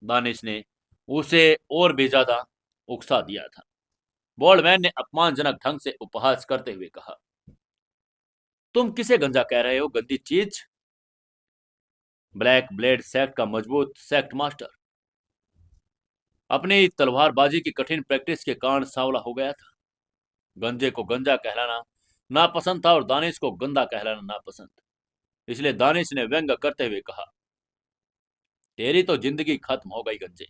दानिश ने उसे और भी ज्यादा उकसा दिया था। बोल्डमैन ने अपमानजनक ढंग से उपहास करते हुए कहा, तुम किसे गंजा कह रहे हो, गंदी चीज? ब्लैक ब्लेड सेक्ट का मजबूत सेक्ट मास्टर अपनी तलवारबाजी की कठिन प्रैक्टिस के कारण सांवला हो गया था। गंजे को गंजा कहलाना नापसंद था और दानिश को गंदा कहलाना नापसंद। इसलिए दानिश ने व्यंग करते हुए कहा, तेरी तो जिंदगी खत्म हो गई गंजे।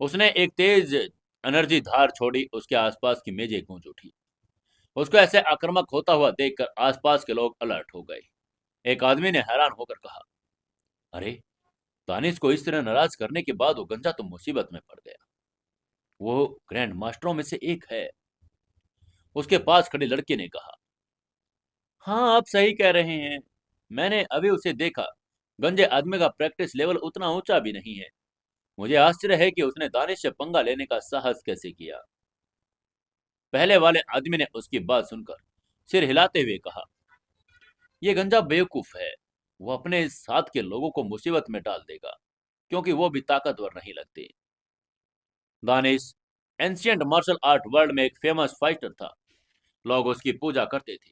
उसने एक तेज एनर्जी धार छोड़ी। उसके आसपास की मेजें गूंज उठी। उसको ऐसे आक्रामक होता हुआ देखकर आसपास के लोग अलर्ट हो गए। एक आदमी ने हैरान होकर कहा, अरे, दानिश को इस तरह नाराज करने के बाद वो गंजा तो मुसीबत में पड़ गया। वो ग्रैंड मास्टरों में से एक है। उसके पास खड़े लड़के ने कहा, हाँ, आप सही कह रहे हैं, मैंने अभी उसे देखा। गंजे आदमी का प्रैक्टिस लेवल उतना ऊंचा भी नहीं है। मुझे आश्चर्य है कि उसने दानिश से पंगा लेने का साहस कैसे किया। पहले वाले आदमी ने उसकी बात सुनकर सिर हिलाते हुए कहा, यह गंजा बेवकूफ है। वो अपने साथ के लोगों को मुसीबत में डाल देगा, क्योंकि वो भी ताकतवर नहीं लगते। Danish ancient martial art world में एक फेमस फाइटर था। लोग उसकी पूजा करते थे।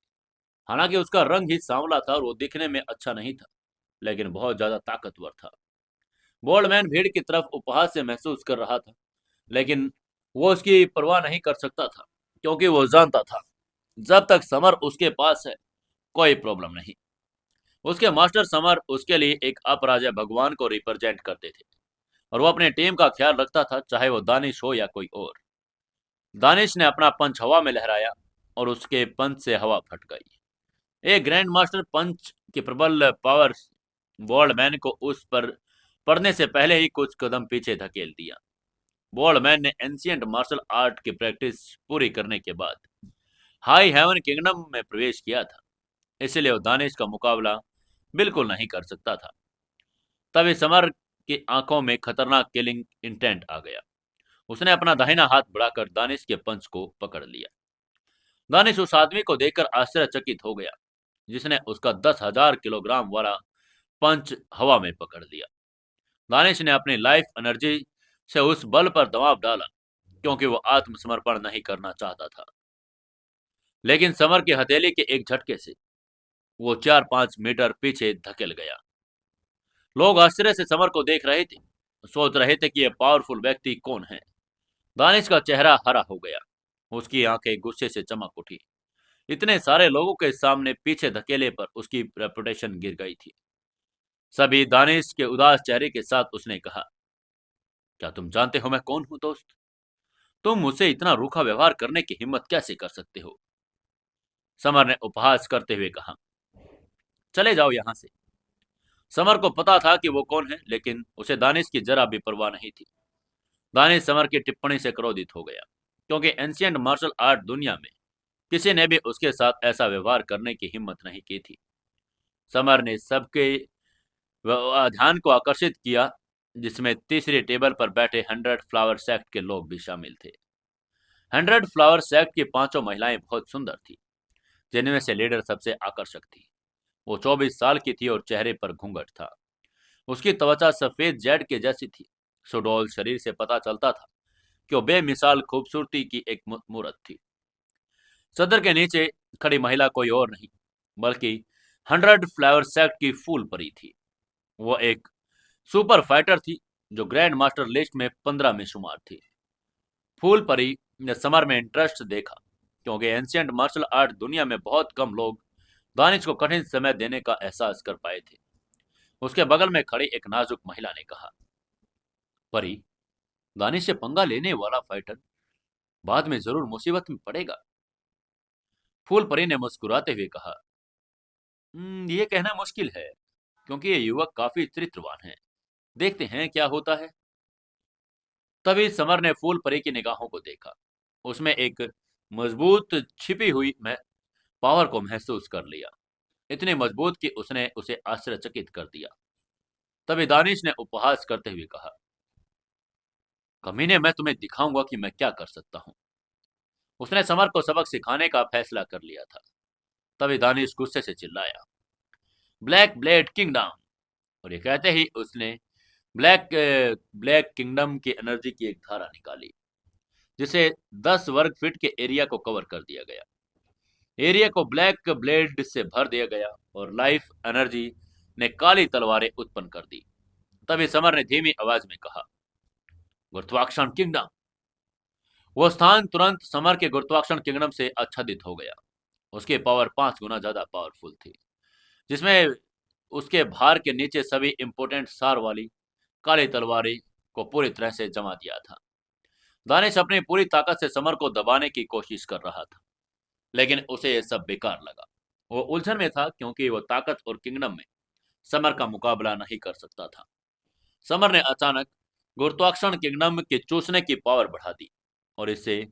हालांकि उसका रंग ही सांवला था और वो दिखने में अच्छा नहीं था, लेकिन बहुत ज्यादा ताकतवर था। बोल्डमैन भीड़ की तरफ उपहास से महसूस कर रहा था, लेकिन वो उसकी परवाह नहीं कर सकता था, क्योंकि वो जानता था जब तक समर उसके पास है कोई प्रॉब्लम नहीं। उसके मास्टर समर उसके लिए एक अपराजय भगवान को रिप्रेजेंट करते थे और वो अपने टीम का ख्याल रखता था, चाहे वो दानिश हो या कोई और। दानिश ने अपना पंच हवा में लहराया और उसके पंच से हवा फट गई। एक ग्रैंड मास्टर पंच के प्रबल पावर बॉल्डमैन को उस पर पड़ने से पहले ही कुछ कदम पीछे धकेल दिया। बॉल्डमैन ने एंशियंट मार्शल आर्ट की प्रैक्टिस पूरी करने के बाद हाई हेवन किंगडम में प्रवेश किया था, इसलिए वो दानिश का मुकाबला बिल्कुल नहीं कर सकता था। तभी समर की आंखों में खतरनाक किलिंग इंटेंट आ गया। उसने अपना दाहिना हाथ बढ़ाकर दानिश के पंच को पकड़ लिया। दानिश उस आदमी को देखकर आश्चर्यचकित हो गया जिसने उसका 10,000 किलोग्राम वाला पंच हवा में पकड़ लिया। दानिश ने अपनी लाइफ एनर्जी से उस बल पर दबाव डाला क्योंकि वो आत्मसमर्पण नहीं करना चाहता था। लेकिन समर की हथेली के एक झटके से वो 4-5 मीटर पीछे धकेल गया। लोग आश्चर्य से समर को देख रहे थे, सोच रहे थे कि यह पावरफुल व्यक्ति कौन है। दानिश का चेहरा हरा हो गया, उसकी आंखें गुस्से से चमक उठी। इतने सारे लोगों के सामने पीछे धकेले पर उसकी रेपुटेशन गिर गई थी। सभी दानिश के उदास चेहरे के साथ उसने कहा, क्या तुम जानते हो मैं कौन हूं दोस्त? तुम मुझसे इतना रूखा व्यवहार करने की हिम्मत कैसे कर सकते हो? समर ने उपहास करते हुए कहा, चले जाओ यहां से। समर को पता था कि वो कौन है, लेकिन उसे दानिश की जरा भी परवाह नहीं थी। दानिश समर की टिप्पणी से क्रोधित हो गया क्योंकि एंशियंट मार्शल आर्ट दुनिया में किसी ने भी उसके साथ ऐसा व्यवहार करने की हिम्मत नहीं की थी। समर ने सबके ध्यान को आकर्षित किया, जिसमें तीसरी टेबल पर बैठे 100 फ्लावर सेक्ट के लोग भी शामिल थे। 100 फ्लावर सेक्ट की पांचों महिलाएं बहुत सुंदर थी, जिनमें से लीडर सबसे आकर्षक थी। वो 24 साल की थी और चेहरे पर घूंघट था। उसकी त्वचा सफेद जेड के जैसी थी। सुडौल शरीर से पता चलता था कि वो बेमिसाल खूबसूरती की एक मूर्त थी। सदर के नीचे खड़ी महिला कोई और नहीं बल्कि 100 फ्लावर सेक्ट की फूल परी थी। वो एक सुपर फाइटर थी जो ग्रैंड मास्टर लिस्ट में 15 में शुमार थी। फूल परी ने समर में इंटरेस्ट देखा क्योंकि एंशियंट मार्शल आर्ट दुनिया में बहुत कम लोग दानिश को कठिन समय देने का एहसास कर पाए थे। उसके बगल में खड़ी एक नाजुक महिला ने कहा, परी, दानिश से पंगा लेने वाला फाइटर बाद में जरूर मुसीबत में पड़ेगा। फूल परी ने मुस्कुराते हुए कहा, ये कहना मुश्किल है क्योंकि ये युवक काफी चरित्रवान है। देखते हैं क्या होता है। तभी समर ने फूल परी की निगाहों को देखा। उसमें एक मजबूत छिपी हुई में पावर को महसूस कर लिया, इतनी मजबूत कि उसने उसे आश्चर्यचकित कर दिया। तभी दानिश ने उपहास करते हुए कहा, कमीने, मैं तुम्हें दिखाऊंगा कि मैं क्या कर सकता हूं। उसने समर को सबक सिखाने का फैसला कर लिया था। तभी दानिश गुस्से से चिल्लाया, ब्लैक ब्लेड किंगडम। और ये कहते ही उसने ब्लैक किंगडम की एनर्जी की एक धारा निकाली जिसे 10 वर्ग फीट के एरिया को कवर कर दिया गया। एरिया को ब्लैक ब्लेड से भर दिया गया और लाइफ एनर्जी ने काली तलवारें उत्पन्न कर दी। तभी समर ने धीमी आवाज में कहा, गुरुत्वाकर्षण किंगडम। वो स्थान तुरंत समर के गुरुत्वाकर्षण किंगडम से आच्छादित हो गया। उसकी पावर 5 गुना ज्यादा पावरफुल थी, जिसमें उसके भार के नीचे सभी इंपोर्टेंट सार वाली काली तलवारें को पूरी तरह से जमा दिया था। दानिश अपनी पूरी ताकत से समर को दबाने की कोशिश कर रहा था, लेकिन उसे यह सब बेकार लगा। वो उलझन में था क्योंकि वो ताकत और किंगडम में समर का मुकाबला नहीं कर सकता था। समर ने अचानक गुरुत्वाकर्षण किंगडम के चूसने की पावर बढ़ा दी और इससे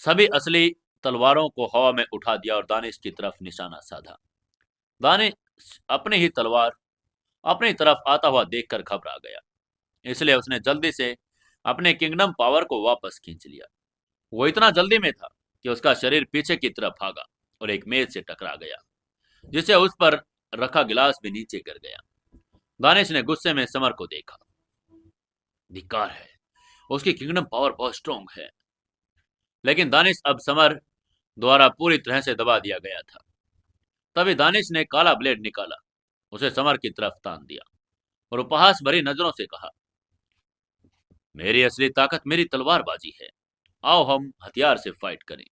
सभी असली तलवारों को हवा में उठा दिया और दानिश की तरफ निशाना साधा। दानिश अपनी ही तलवार अपनी तरफ आता हुआ देखकर घबरा गया, इसलिए उसने जल्दी से अपने किंगडम पावर को वापस खींच लिया। वो इतना जल्दी में था कि उसका शरीर पीछे की तरफ भागा और एक मेज से टकरा गया, जिससे उस पर रखा गिलास भी नीचे गिर गया। दानिश ने गुस्से में समर को देखा। धिक्कार है, उसकी किंगडम पावर बहुत स्ट्रॉन्ग है। लेकिन दानिश अब समर द्वारा पूरी तरह से दबा दिया गया था। तभी दानिश ने काला ब्लेड निकाला, उसे समर की तरफ तान दिया और उपहास भरी नजरों से कहा, मेरी असली ताकत मेरी तलवारबाजी है, आओ हम हथियार से फाइट करें।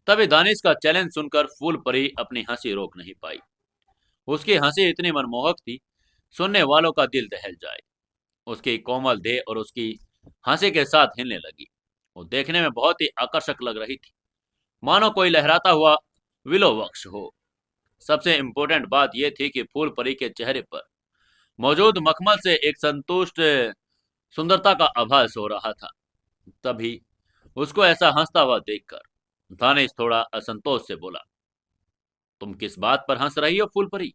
तभी दानिश का चैलेंज सुनकर फूल परी अपनी हंसी रोक नहीं पाई। उसकी हंसी इतनी मनमोहक थी, सुनने वालों का दिल दहल जाए। उसकी कोमल देह और उसकी हंसी के साथ हिलने लगी वो देखने में बहुत ही आकर्षक लग रही थी, मानो कोई लहराता हुआ विलो वृक्ष हो। सबसे इम्पोर्टेंट बात यह थी कि फूल परी के चेहरे पर मौजूद मखमल से एक संतुष्ट सुंदरता का आभास हो रहा था। तभी उसको ऐसा हंसता हुआ देखकर दानिश थोड़ा असंतोष से बोला, तुम किस बात पर हंस रही हो फूल परी?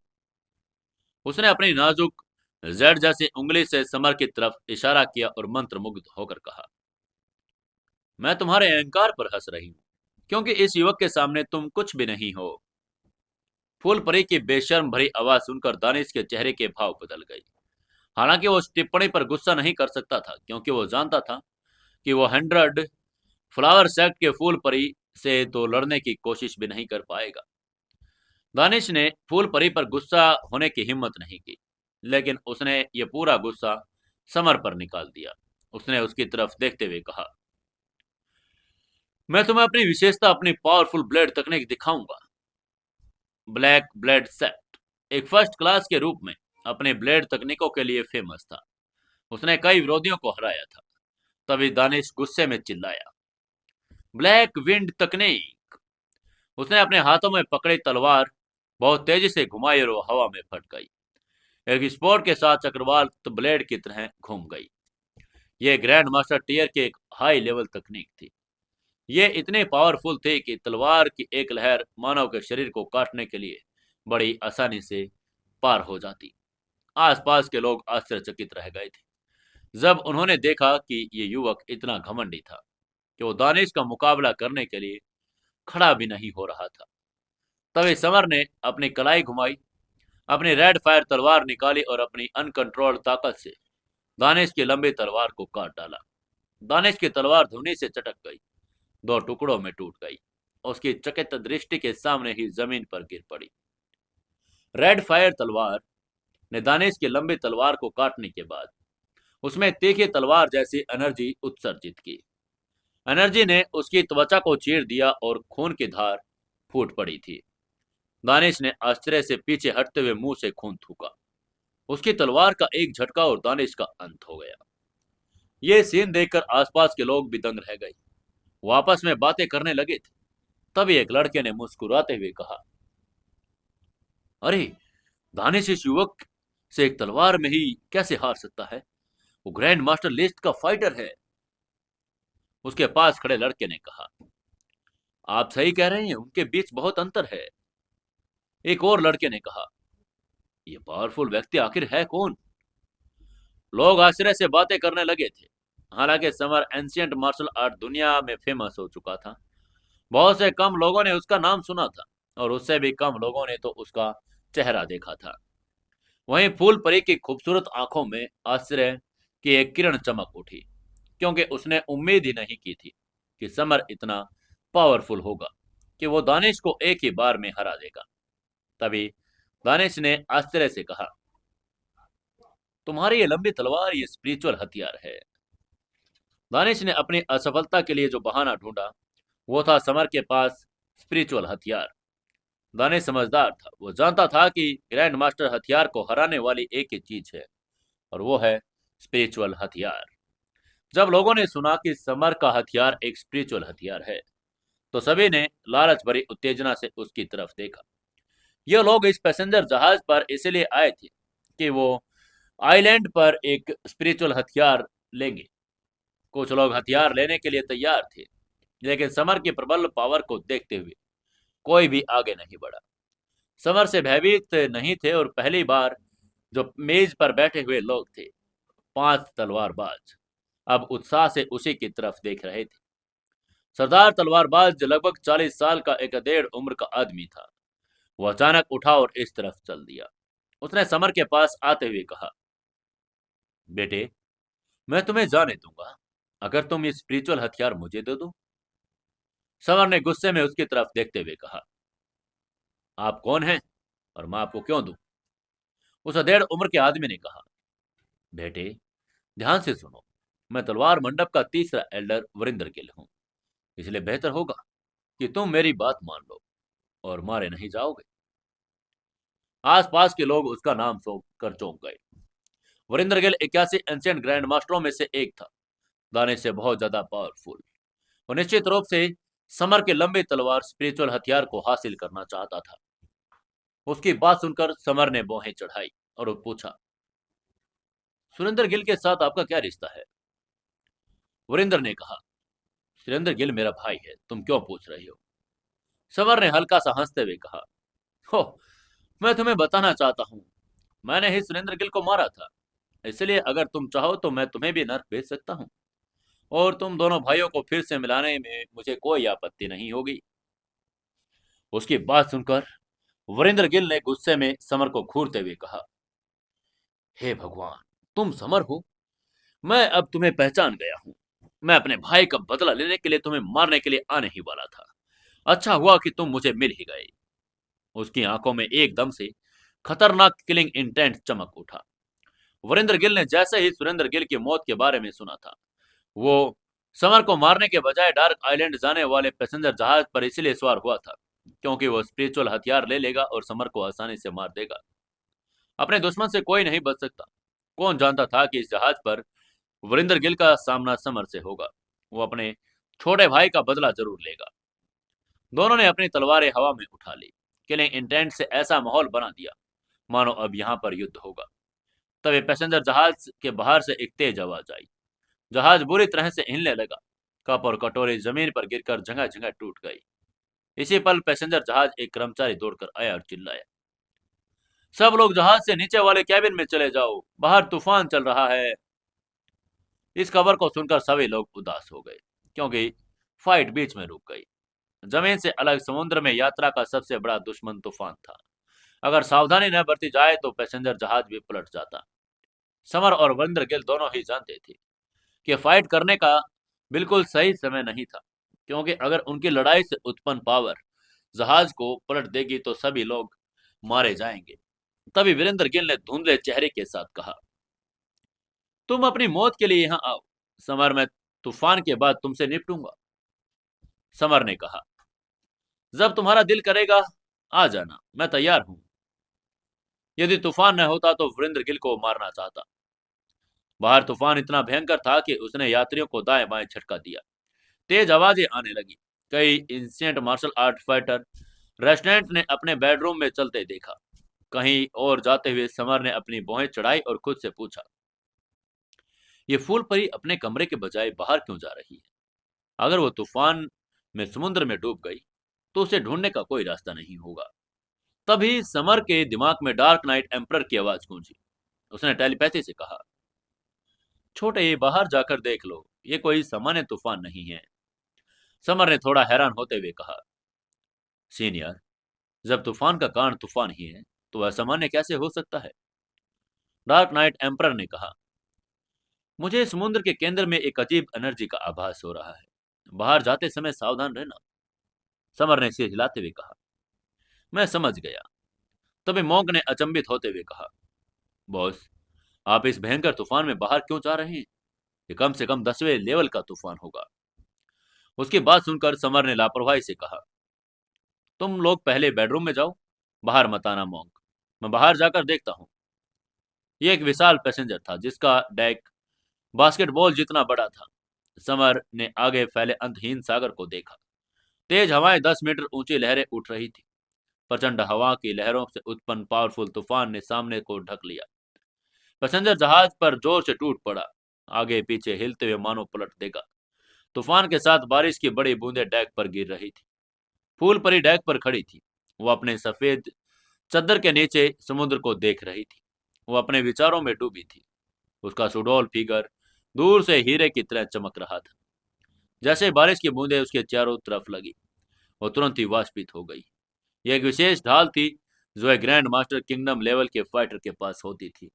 उसने अपनी नाजुक जेड जैसी उंगली से समर की तरफ इशारा किया और मंत्रमुग्ध होकर कहा, मैं तुम्हारे अहंकार पर हंस रही हूं, क्योंकि इस युवक के सामने तुम कुछ भी नहीं हो। फूल परी की बेशर्म भरी आवाज सुनकर दानिश के चेहरे के भाव बदल गई। हालांकि वो उस टिप्पणी पर गुस्सा नहीं कर सकता था, क्योंकि वो जानता था कि वो 100 फ्लावर सेक्ट के फूल परी से तो लड़ने की कोशिश भी नहीं कर पाएगा। दानिश ने फूल परी पर गुस्सा होने की हिम्मत नहीं की, लेकिन उसने ये पूरा गुस्सा समर पर निकाल दिया। उसने उसकी तरफ देखते हुए कहा, मैं तुम्हें अपनी विशेषता, अपनी पावरफुल ब्लेड तकनीक दिखाऊंगा। ब्लैक ब्लेड सेट एक फर्स्ट क्लास के रूप में अपने ब्लेड तकनीकों के लिए फेमस था। उसने कई विरोधियों को हराया था। तभी दानिश गुस्से में चिल्लाया, ब्लैक विंड तकनीक। उसने अपने हाथों में पकड़ी तलवार बहुत तेजी से घुमाई और वो हवा में फट गई। एक स्पोर्ट के साथ चक्रवात ब्लेड की तरह घूम गई। यह ग्रैंड मास्टर टीयर की एक हाई लेवल तकनीक थी। ये इतने पावरफुल थे कि तलवार की एक लहर मानव के शरीर को काटने के लिए बड़ी आसानी से पार हो जाती। आसपास के लोग आश्चर्यचकित रह गए थे जब उन्होंने देखा कि ये युवक इतना घमंडी था कि वो दानिश का मुकाबला करने के लिए खड़ा भी नहीं हो रहा था। तभी समर ने अपनी कलाई घुमाई, अपनी रेड फायर तलवार निकाली और अपनी अनकंट्रोल्ड ताकत से दानिश की लंबी तलवार को काट डाला। दानिश की तलवार धुनी से चटक गई, दो टुकड़ों में टूट गई, उसकी चकित दृष्टि के सामने ही जमीन पर गिर पड़ी। रेड फायर तलवार ने दानिश की लंबी तलवार को काटने के बाद उसमें तीखी तलवार जैसी एनर्जी उत्सर्जित की। एनर्जी ने उसकी त्वचा को चीर दिया और खून की धार फूट पड़ी थी। दानिश ने आश्चर्य से पीछे हटते हुए मुंह से खून थूका। उसकी तलवार का एक झटका और दानिश का अंत हो गया। ये सीन देखकर आसपास के लोग भी दंग रह गए। वो आपस में बातें करने लगे थे। तभी एक लड़के ने मुस्कुराते हुए कहा, अरे, दानिश इस युवक से एक तलवार में ही कैसे हार सकता है? वो ग्रैंड मास्टर लिस्ट का फाइटर है। उसके पास खड़े लड़के ने कहा, आप सही कह रहे हैं, उनके बीच बहुत अंतर है। एक और लड़के ने कहा, यह पावरफुल व्यक्ति आखिर है कौन? लोग आश्चर्य से बातें करने लगे थे। हालांकि समर एंशियंट मार्शल आर्ट दुनिया में फेमस हो चुका था। बहुत से कम लोगों ने उसका नाम सुना था और उससे भी कम लोगों ने तो उसका चेहरा देखा था। वहीं फूल परी की खूबसूरत आंखों में आश्चर्य की एक किरण चमक उठी, क्योंकि उसने उम्मीद ही नहीं की थी कि समर इतना पावरफुल होगा कि वो दानिश को एक ही बार में हरा देगा। तभी दानिश ने आश्चर्य से कहा, तुम्हारी ये लंबी तलवार ये स्पिरिचुअल हथियार है। दानिश ने अपनी असफलता के लिए जो बहाना ढूंढा वो था समर के पास स्पिरिचुअल हथियार। दानिश समझदार था। वो जानता था कि ग्रैंड मास्टर हथियार को हराने वाली एक ही चीज है, और वो है स्पिरिचुअल हथियार। जब लोगों ने सुना कि समर का हथियार एक स्पिरिचुअल हथियार है, तो सभी ने लालच भरी उत्तेजना से उसकी तरफ देखा। ये लोग इस पैसेंजर जहाज पर इसलिए आए थे कि वो आइलैंड पर एक स्पिरिचुअल हथियार लेंगे। कुछ लोग हथियार लेने के लिए तैयार थे, लेकिन समर की प्रबल पावर को देखते हुए कोई भी आगे नहीं बढ़ा। समर से भयभीत नहीं थे और पहली बार जो मेज पर बैठे हुए लोग थे, 5 तलवारबाज, अब उत्साह से उसी की तरफ देख रहे थे। सरदार तलवारबाज जो लगभग 40 साल का एक अधेड़ उम्र का आदमी था, वो अचानक उठा और इस तरफ चल दिया। उसने समर के पास आते हुए कहा, बेटे, मैं तुम्हें जाने दूंगा अगर तुम ये स्पिरिचुअल हथियार मुझे दे दो। समर ने गुस्से में उसकी तरफ देखते हुए कहा, आप कौन हैं और मैं आपको क्यों दूं? उस अधेड़ उम्र के आदमी ने कहा, बेटे, ध्यान से सुनो, मैं तलवार मंडप का तीसरा एल्डर वरिंदर गिल हूं, इसलिए बेहतर होगा कि तुम मेरी बात मान लो और मारे नहीं जाओगे। आसपास के लोग उसका नाम सुनकर चौंक गए। वरिंदर गिल 81 एंशियंट ग्रैंड मास्टरों में से एक था, दानिश से बहुत ज्यादा पावरफुल। वो निश्चित रूप से समर के लंबी तलवार स्पिरिचुअल हथियार को हासिल करना चाहता था। उसकी बात सुनकर समर ने भौहें चढ़ाई और वो पूछा, सुरेंद्र गिल के साथ आपका क्या रिश्ता है? वरिंदर ने कहा, सुरेंद्र गिल मेरा भाई है, तुम क्यों पूछ रही हो? समर ने हल्का सा हंसते हुए कहा, हो, मैं तुम्हें बताना चाहता हूँ, मैंने ही सुरेंद्र गिल को मारा था। इसलिए अगर तुम चाहो तो मैं तुम्हें भी नर्क भेज सकता हूँ और तुम दोनों भाइयों को फिर से मिलाने में मुझे कोई आपत्ति नहीं होगी। उसकी बात सुनकर वरिंदर गिल ने गुस्से में समर को घूरते हुए कहा, हे भगवान, तुम समर हो? मैं अब तुम्हें पहचान गया हूँ। मैं अपने भाई का बदला लेने के लिए तुम्हें मारने के लिए आने ही वाला था। अच्छा हुआ कि तुम मुझे मिल ही गए। उसकी आंखों में एकदम से खतरनाक किलिंग इंटेंट चमक उठा। वरिंदर गिल ने जैसे ही सुरेंद्र गिल की मौत के बारे में सुना था, वो समर को मारने के बजाय डार्क आइलैंड जाने वाले पैसेंजर जहाज पर इसलिए सवार हुआ था क्योंकि वो स्पिरिचुअल हथियार ले लेगा और समर को आसानी से मार देगा। अपने दुश्मन से कोई नहीं बच सकता। कौन जानता था कि इस जहाज पर वरिंदर गिल का सामना समर से होगा। वो अपने छोटे भाई का बदला जरूर लेगा। दोनों ने अपनी तलवारें हवा में उठा ली। किलिंग इंटेंट से ऐसा माहौल बना दिया मानो अब यहाँ पर युद्ध होगा। तभी पैसेंजर जहाज के बाहर से एक तेज आवाज आई। जहाज बुरी तरह से हिलने लगा। कप और कटोरी जमीन पर गिरकर जगह जगह टूट गई। इसी पल पैसेंजर जहाज एक कर्मचारी दौड़कर आया और चिल्लाया, सब लोग जहाज से नीचे वाले कैबिन में चले जाओ, बाहर तूफान चल रहा है। इस खबर को सुनकर सभी लोग उदास हो गए क्योंकि फाइट बीच में रुक गई। जमीन से अलग समुद्र में यात्रा का सबसे बड़ा दुश्मन तूफान था। अगर सावधानी न बरती जाए तो पैसेंजर जहाज भी पलट जाता। समर और वरिंदर गिल दोनों ही जानते थे कि फाइट करने का बिल्कुल सही समय नहीं था, क्योंकि अगर उनकी लड़ाई से उत्पन्न पावर जहाज को पलट देगी तो सभी लोग मारे जाएंगे। तभी वीरेंद्र गिल ने धुंधले चेहरे के साथ कहा, तुम अपनी मौत के लिए यहाँ आओ। समर, मैं तूफान के बाद तुमसे निपटूंगा। समर ने कहा, जब तुम्हारा दिल करेगा आ जाना, मैं तैयार हूं। यदि तूफान न होता तो वीरेंद्र गिल को मारना चाहता। बाहर तूफान इतना भयंकर था कि उसने यात्रियों को दाएं बाएं झटका दिया। तेज आवाजें आने लगी। कई instant martial art fighter restaurant ने अपने बेडरूम में चलते देखा। कहीं और जाते हुए समर ने अपनी भौहें चढ़ाई और खुद से पूछा, ये फूल परी अपने कमरे के बजाय बाहर क्यों जा रही है? अगर वो तूफान में समुद्र में डूब गई तो उसे ढूंढने का कोई रास्ता नहीं होगा। तभी समर के दिमाग में डार्क नाइट एम्परर की आवाज गूंजी। उसने टेलीपैथी से कहा, छोटे, बाहर जाकर देख लो, ये कोई सामान्य तूफान नहीं है। समर ने थोड़ा हैरान होते हुए कहा, सीनियर, जब तूफान का कारण तूफान ही है तो वह सामान्य कैसे हो सकता है? डार्क नाइट एम्परर ने कहा, मुझे समुद्र के केंद्र में एक अजीब एनर्जी का आभास हो रहा है। बाहर जाते समय सावधान रहना। समर ने सिर हिलाते हुए कहा, मैं समझ गया। तभी मॉन्क ने अचंभित होते हुए कहा, बॉस, आप इस भयंकर तूफान में बाहर क्यों जा रहे हैं? ये कम से कम 10वें लेवल का तूफान होगा। उसकी बात सुनकर समर ने लापरवाही से कहा, तुम लोग पहले बेडरूम में जाओ, बाहर मत आना मॉन्क, मैं बाहर जाकर देखता हूँ। ये एक विशाल पैसेंजर था जिसका डेक बास्केटबॉल जितना बड़ा था। समर ने आगे फैले अंतहीन सागर को देखा। तेज हवाएं 10 मीटर ऊंची लहरें उठ रही थी। प्रचंड हवा की लहरों से उत्पन्न पावरफुल तूफान ने सामने को ढक लिया। पैसेंजर जहाज पर जोर से टूट पड़ा, आगे पीछे हिलते हुए मानो पलट देगा। तूफान के साथ बारिश की बड़ी बूंदें डेक पर गिर रही थी। फूल परी डेक पर खड़ी थी। वो अपने सफेद चद्दर के नीचे समुद्र को देख रही थी। वो अपने विचारों में डूबी थी। उसका सुडौल फिगर दूर से हीरे की तरह चमक रहा था। जैसे बारिश की बूंदें उसके चारों तरफ लगी, वो तुरंत ही वाष्पित हो गई। यह एक विशेष ढाल थी जो एक ग्रैंड मास्टर किंगडम लेवल के फाइटर के पास होती थी।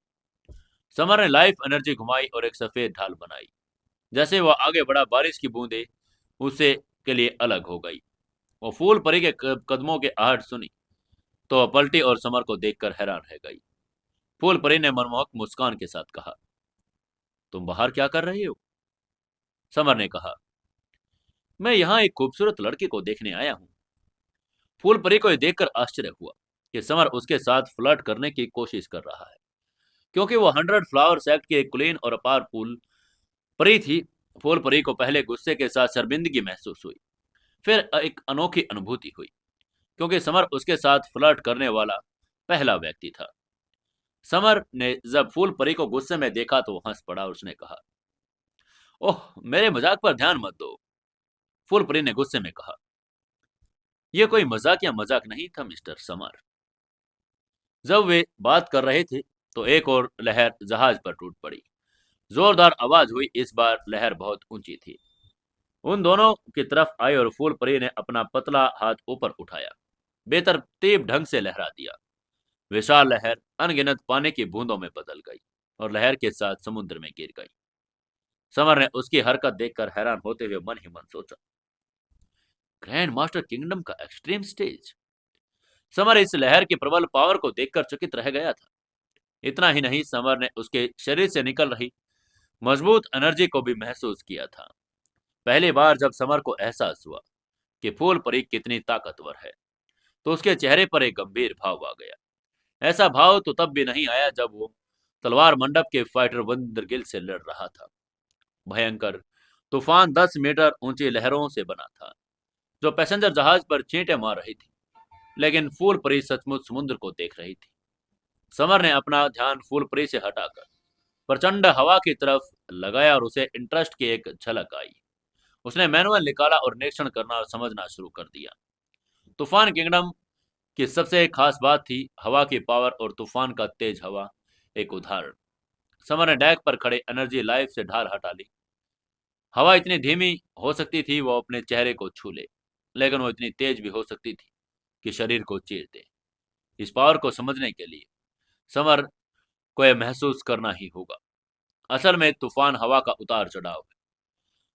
समर ने लाइफ एनर्जी घुमाई और एक सफेद ढाल बनाई। जैसे वह आगे बढ़ा, बारिश की बूंदें उसे के लिए अलग हो गई। वो फूल परी के कदमों के आहट सुनी तो वह पलटी और समर को देखकर हैरान रह गई। फूल परी ने मनमोहक मुस्कान के साथ कहा, तुम बाहर क्या कर रहे हो? समर ने कहा, मैं यहाँ एक खूबसूरत लड़के को देखने आया हूँ। फूल परी को यह देखकर आश्चर्य हुआ कि समर उसके साथ फ्लर्ट करने की कोशिश कर रहा है, क्योंकि वो 100 फ्लावर्स एक्ट की एक कुलीन और अपार फूल परी थी। फूलपरी को पहले गुस्से के साथ शर्मिंदगी महसूस हुई, फिर एक अनोखी अनुभूति हुई, क्योंकि समर उसके साथ फ्लर्ट करने वाला पहला व्यक्ति था। समर ने जब फूलपरी को गुस्से में देखा तो वो हंस पड़ा और उसने कहा, ओह, मेरे मजाक पर ध्यान मत दो। फूलपरी ने गुस्से में कहा, यह कोई मजाक या मजाक नहीं था मिस्टर समर। जब वे बात कर रहे थे तो एक और लहर जहाज पर टूट पड़ी। जोरदार आवाज हुई। इस बार लहर बहुत ऊंची थी, उन दोनों की तरफ आई और फूलपरी ने अपना पतला हाथ ऊपर उठाया, बेतरतीब ढंग से लहरा दिया। विशाल लहर अनगिनत पानी की बूंदों में बदल गई और लहर के साथ समुद्र में गिर गई। समर ने उसकी हरकत देखकर हैरान होते हुए मन ही मन सोचा, ग्रैंड मास्टर किंगडम का एक्सट्रीम स्टेज। समर इस लहर की प्रबल पावर को देखकर चकित रह गया था। इतना ही नहीं, समर ने उसके शरीर से निकल रही मजबूत एनर्जी को भी महसूस किया था। पहली बार जब समर को एहसास हुआ कि फूलपरी कितनी ताकतवर है, तो उसके चेहरे पर एक गंभीर भाव आ गया। ऐसा भाव तो तब भी नहीं आया जब वो तलवार मंडप के फाइटर वंदरगिल से लड़ रहा था। भयंकर तूफान 10 मीटर ऊंची लहरों से बना था, जो पैसेंजर जहाज पर चींटे मार रही थी, लेकिन फूलपरी सचमुच समुद्र को देख रही थी। समर ने अपना ध्यान फूलपरी से हटाकर प्रचंड हवा की तरफ लगाया और उसे इंटरेस्ट की एक झलक आई। उसने मैनुअल निकाला और निरीक्षण करना और समझना शुरू कर दिया। तूफान किंगडम की सबसे खास बात थी हवा की पावर और तूफान का तेज हवा। एक उदाहरण, समर ने डेक पर खड़े एनर्जी लाइफ से ढाल हटा ली। हवा इतनी धीमी हो सकती थी वो अपने चेहरे को छू ले, लेकिन वो इतनी तेज भी हो सकती थी कि शरीर को चीर दे। इस पावर को समझने के लिए समर को यह महसूस करना ही होगा। असल में तूफान हवा का उतार चढ़ाव है,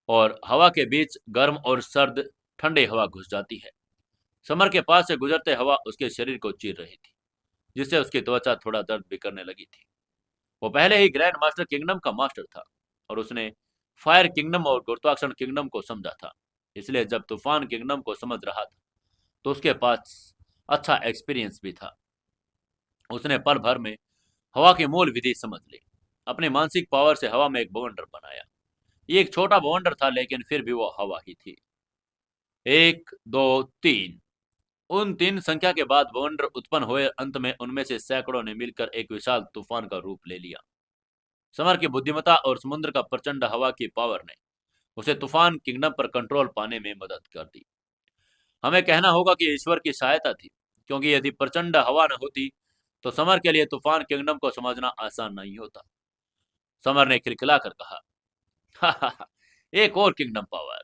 और हवा के बीच गर्म और सर्द ठंडी हवा घुस जाती है। समर के पास से गुजरते हवा उसके शरीर को चीर रही थी, जिससे उसकी त्वचा थोड़ा दर्द भी करने लगी थी। वो पहले ही ग्रैंड मास्टर किंगडम का मास्टर था और उसने फायर किंगडम और गुरुत्वाकर्षण किंगडम को समझा था। इसलिए जब तूफान किंगडम को समझ रहा था तो उसके पास अच्छा एक्सपीरियंस भी था। उसने पल भर में हवा की मूल विधि समझ ली, अपनी मानसिक पावर से हवा में एक बवंडर बनाया। ये एक छोटा बवंडर था, लेकिन फिर भी वो हवा ही थी। 1 2 3, उन 3 संख्या के बाद बवंडर उत्पन्न हुए। अंत में उनमें से सैकड़ों ने मिलकर एक विशाल तूफान का रूप ले लिया। समर की बुद्धिमत्ता और समुद्र का प्रचंड हवा की पावर ने उसे तूफान किंगडम पर कंट्रोल पाने में मदद कर दी। हमें कहना होगा कि ईश्वर की सहायता थी, क्योंकि यदि प्रचंड हवा न होती तो समर के लिए तूफान किंगडम को समझना आसान नहीं होता। समर ने खिलखिला कर कहा, हा हा हा, एक और किंगडम पावर।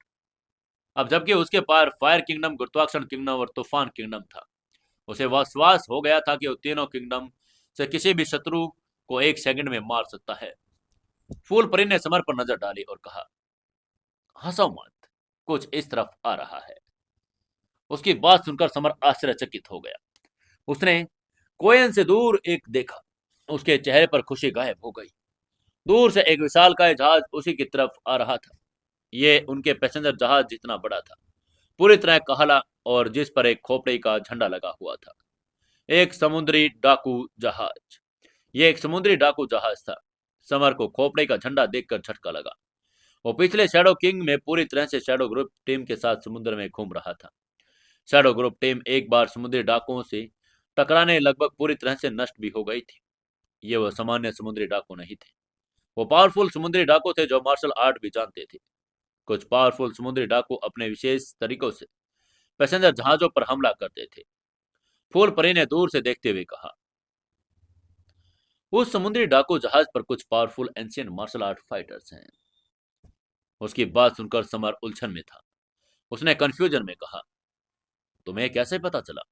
अब जबकि उसके पार फायर किंगडम, गुरुत्वाकर्षण किंगडम और तूफान किंगडम था, उसे विश्वास हो गया था कि वो तीनों किंगडम से किसी भी शत्रु को एक सेकंड में मार सकता है। फूलपरी ने समर पर नजर डाली और कहा, हंसो मत, कुछ इस तरफ आ रहा है। उसकी बात सुनकर समर आश्चर्यचकित हो गया। उसने कोयन से दूर एक देखा, उसके चेहरे पर खुशी गायब हो गई। दूर से एक विशालकाय जहाज उसी की तरफ आ रहा था। ये उनके पैसेंजर जहाज जितना बड़ा था, पूरी तरह काला, और जिस पर एक खोपड़ी का झंडा लगा हुआ था। एक समुद्री डाकू जहाज। ये एक समुद्री डाकू जहाज था। समर को खोपड़ी का झंडा देखकर झटका लगा। वो पिछले शैडो किंग में पूरी तरह से शैडो ग्रुप टीम के साथ समुद्र में घूम रहा था। शैडो ग्रुप टीम एक बार समुद्री डाकुओं से टकराने लगभग पूरी तरह से नष्ट भी हो गई थी। ये वो सामान्य समुद्री डाकू नहीं थे, वो पावरफुल समुद्री डाकू थे जो मार्शल आर्ट भी जानते थे। कुछ पावरफुल समुद्री डाकू अपने विशेष तरीकों से पैसेंजर जहाजों पर हमला करते थे। फूलपरी ने दूर से देखते हुए कहा, उस समुद्री डाकू जहाज पर कुछ powerful ancient martial art fighters हैं। उसकी बात सुनकर समर उलझन में था। उसने कंफ्यूजन में कहा, तुम्हें कैसे पता चला?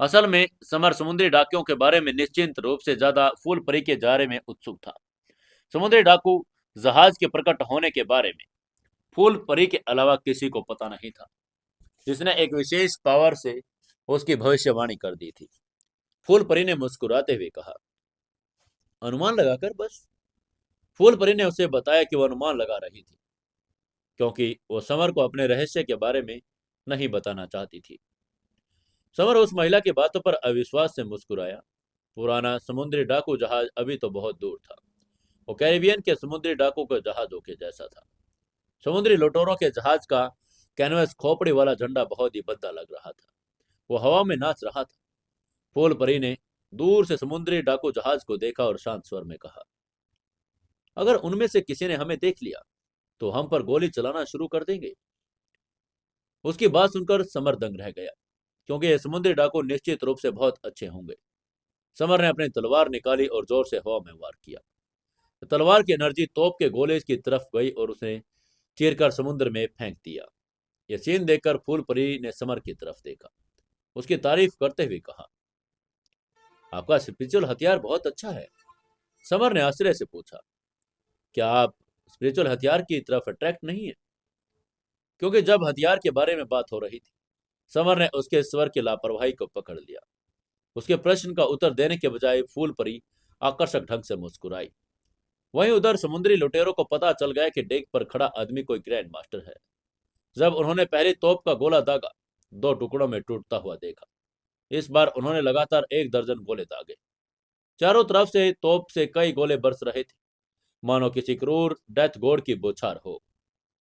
असल में समर समुद्री डाकुओं के बारे में निश्चिंत रूप से ज्यादा फूलपरी के बारे में उत्सुक था। समुद्री डाकू जहाज के प्रकट होने के बारे में फूलपरी के अलावा किसी को पता नहीं था, जिसने एक विशेष पावर से उसकी भविष्यवाणी कर दी थी। फूलपरी ने मुस्कुराते हुए कहा, अनुमान लगाकर बस। फूलपरी ने उसे बताया कि वो अनुमान लगा रही थी, क्योंकि वो समर को अपने रहस्य के बारे में नहीं बताना चाहती थी। समर उस महिला की बातों पर अविश्वास से मुस्कुराया। पुराना समुद्री डाकू जहाज अभी तो बहुत दूर था। वो कैरिबियन के समुद्री डाकू के जहाजों के जैसा था। समुद्री लुटेरों के जहाज का कैनवस खोपड़ी वाला झंडा बहुत ही भद्दा लग रहा था। वो हवा में नाच रहा था। फूल परी ने दूर से समुद्री डाकू जहाज को देखा और शांत स्वर में कहा, अगर उनमें से किसी ने हमें देख लिया तो हम पर गोली चलाना शुरू कर देंगे। उसकी बात सुनकर समर दंग रह गया, क्योंकि ये समुद्री डाकू निश्चित रूप से बहुत अच्छे होंगे। समर ने अपनी तलवार निकाली और जोर से हवा में वार किया। तलवार की एनर्जी तोप के गोले की तरफ गई और उसने चीरकर समुद्र में फेंक दिया। यह सीन देखकर फूल परी ने समर की तरफ देखा। उसकी तारीफ करते हुए कहा, आपका स्पिरिचुअल हथियार बहुत अच्छा है। समर ने आश्चर्य से पूछा, क्या आप स्पिरिचुअल हथियार की तरफ अट्रैक्ट नहीं है? क्योंकि जब हथियार के बारे में बात हो रही थी, समर ने उसके स्वर की लापरवाही को पकड़ लिया। उसके प्रश्न का उत्तर देने के बजाय फूल परी आकर्षक ढंग से मुस्कुराई। वहीं उधर समुद्री लुटेरों को पता चल गया कि डेक पर खड़ा आदमी कोई ग्रैंड मास्टर है। जब उन्होंने पहली तोप का गोला दागा, दो टुकड़ों में टूटता हुआ देखा। इस बार उन्होंने लगातार 1 दर्जन गोले दागे। चारों तरफ से तोप से कई गोले बरस रहे थे, मानो किसी क्रूर डेथ गॉड की बौछार हो।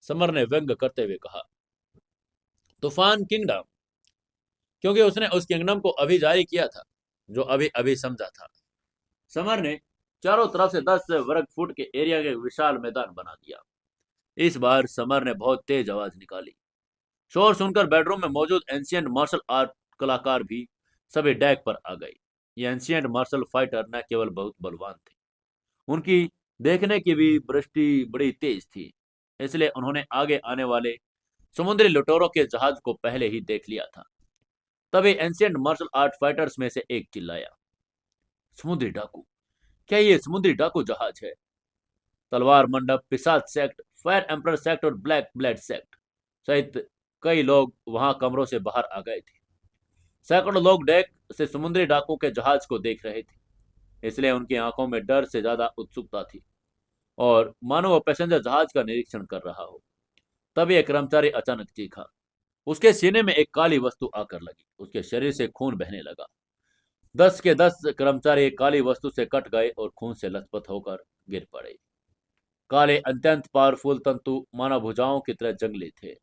समर ने व्यंग करते हुए कहा, तूफान किंगडम, क्योंकि उसने उस किंगडम को अभी जारी किया था जो अभी अभी समझा था। समर ने चारों तरफ से 10 वर्ग फुट के एरिया के विशाल मैदान बना दिया। इस बार समर ने बहुत तेज आवाज निकाली। शोर सुनकर बेडरूम में मौजूद एंशियंट मार्शल आर्ट कलाकार भी सभी डेक पर आ गए। ये एंशियंट मार्शल फाइटर न केवल बहुत बलवान थे, उनकी देखने की भी दृष्टि बड़ी तेज थी। इसलिए उन्होंने आगे आने वाले समुद्री लुटेरों के जहाज को पहले ही देख लिया था। तभी एंशियंट मार्शल आर्ट फाइटर्स में से एक चिल्लाया, समुद्री डाकू! क्या ये समुद्री डाकू जहाज है? तलवार मंडप, पिशाच सेक्ट, फायर एम्पर सेक्ट और ब्लैक ब्लेड सेक्ट सहित कई लोग वहां कमरों से बाहर आ गए थे। सैकड़ों लोग डेक से समुद्री डाकू के जहाज को देख रहे थे, इसलिए उनकी आंखों में डर से ज्यादा उत्सुकता थी, और मानो वो पैसेंजर जहाज का निरीक्षण कर रहा हो। तभी एक कर्मचारी अचानक चीखा। उसके सीने में एक काली वस्तु आकर लगी। उसके शरीर से खून बहने लगा। 10 के 10 कर्मचारी काली वस्तु से कट गए और खून से लथपथ होकर गिर पड़े। काले अत्यंत पावरफुल तंतु मानव भुजाओं की तरह जंगली थे।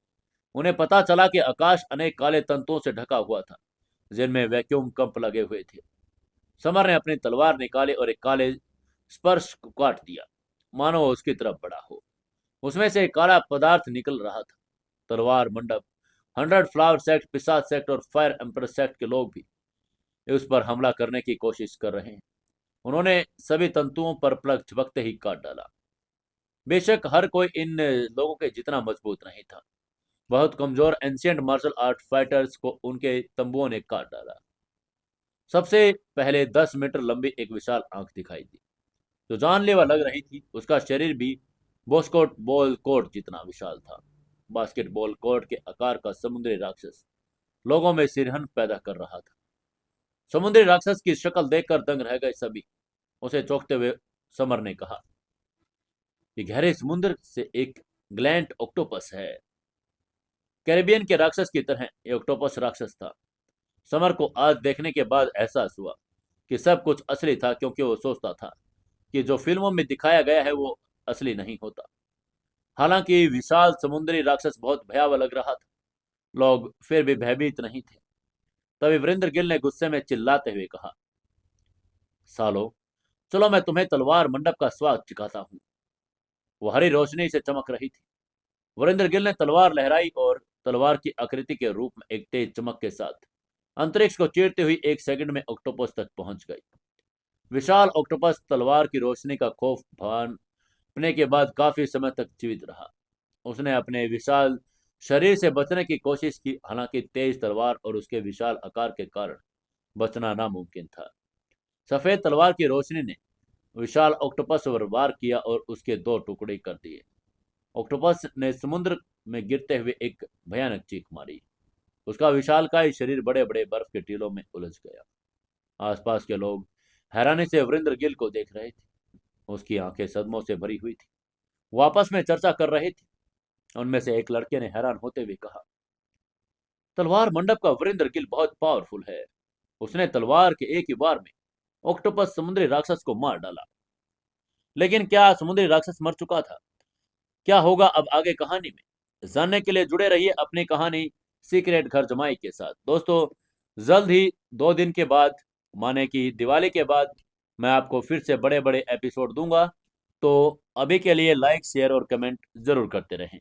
उन्हें पता चला कि आकाश अनेक काले तंतुओं से ढका हुआ था, जिनमें वैक्यूम कंप लगे हुए थे। समर ने अपनी तलवार निकाली और एक काले स्पर्श को काट दिया, मानो वो उसकी तरफ बढ़ा हो। उसमें से एक काला पदार्थ निकल रहा था। तलवार मंडप, 100 फ्लावर सेक्ट, पिशाच सेक्ट और फायर एम्पर सेक्ट के लोग भी उस पर हमला करने की कोशिश कर रहे हैं। उन्होंने सभी तंतुओं पर प्लग झपकते ही काट डाला। बेशक हर कोई इन लोगों के जितना मजबूत नहीं था। बहुत कमजोर एंशियंट मार्शल आर्ट फाइटर्स को उनके तंबुओं ने काट डाला। सबसे पहले 10 मीटर लंबी एक विशाल आंख दिखाई दी, जो जानलेवा लग रही थी। उसका शरीर भी बॉस्कोट बॉल कोर्ट जितना विशाल था। बास्केटबॉल कोर्ट के आकार का समुद्री राक्षस लोगों में सिरहन पैदा कर रहा था। समुद्री राक्षस की शक्ल देखकर दंग रह गए सभी। उसे चौंकते हुए समर ने कहा, ये गहरे समुद्र से एक ग्लैंट ऑक्टोपस है। कैरिबियन के राक्षस की तरह ये ऑक्टोपस राक्षस था। समर को आज देखने के बाद एहसास हुआ कि सब कुछ असली था, क्योंकि वो सोचता था कि जो फिल्मों में दिखाया गया है वो असली नहीं होता। हालांकि विशाल समुद्री राक्षस बहुत भयावह लग रहा था, लोग फिर भी भयभीत नहीं थे। तभी वीरेंद्र गिल ने गुस्से में चिल्लाते हुए कहा, सालो, चलो मैं तुम्हें तलवार मंडप का स्वाद सिखाता हूँ। वो हरी रोशनी से चमक रही थी। वीरेंद्र गिल ने तलवार लहराई और तलवार की आकृति के रूप में एक तेज चमक के साथ अंतरिक्ष को चीरती हुई 1 सेकंड में ऑक्टोपस तक पहुंच गई। विशाल ऑक्टोपस तलवार की रोशनी का खौफ भांपने के बाद काफी समय तक जीवित रहा। उसने अपने विशाल शरीर से बचने की कोशिश की, हालांकि तेज तलवार और उसके विशाल आकार के कारण बचना नामुमकिन था। सफेद तलवार की रोशनी ने विशाल ऑक्टोपस पर वार किया और उसके 2 टुकड़े कर दिए। ऑक्टोपस ने समुद्र में गिरते हुए एक भयानक चीख मारी। उसका विशालकाय शरीर बड़े बड़े बर्फ के टीलों में उलझ गया। आसपास के लोग हैरानी से वीरेंद्र गिल को देख रहे थे। उसकी आंखें सदमों से भरी हुई थी। वो आपस में चर्चा कर रहे थे। उनमें से एक लड़के ने हैरान होते हुए कहा, तलवार मंडप का वीरेंद्र गिल बहुत पावरफुल है। उसने तलवार के एक ही बार में ऑक्टोपस समुद्री राक्षस को मार डाला। लेकिन क्या समुद्री राक्षस मर चुका था? क्या होगा अब आगे कहानी में, जानने के लिए जुड़े रहिए अपनी कहानी सीक्रेट घर जमाई के साथ। दोस्तों, जल्द ही 2 दिन के बाद, माने कि दिवाली के बाद, मैं आपको फिर से बड़े बड़े एपिसोड दूंगा। तो अभी के लिए लाइक शेयर और कमेंट जरूर करते रहें।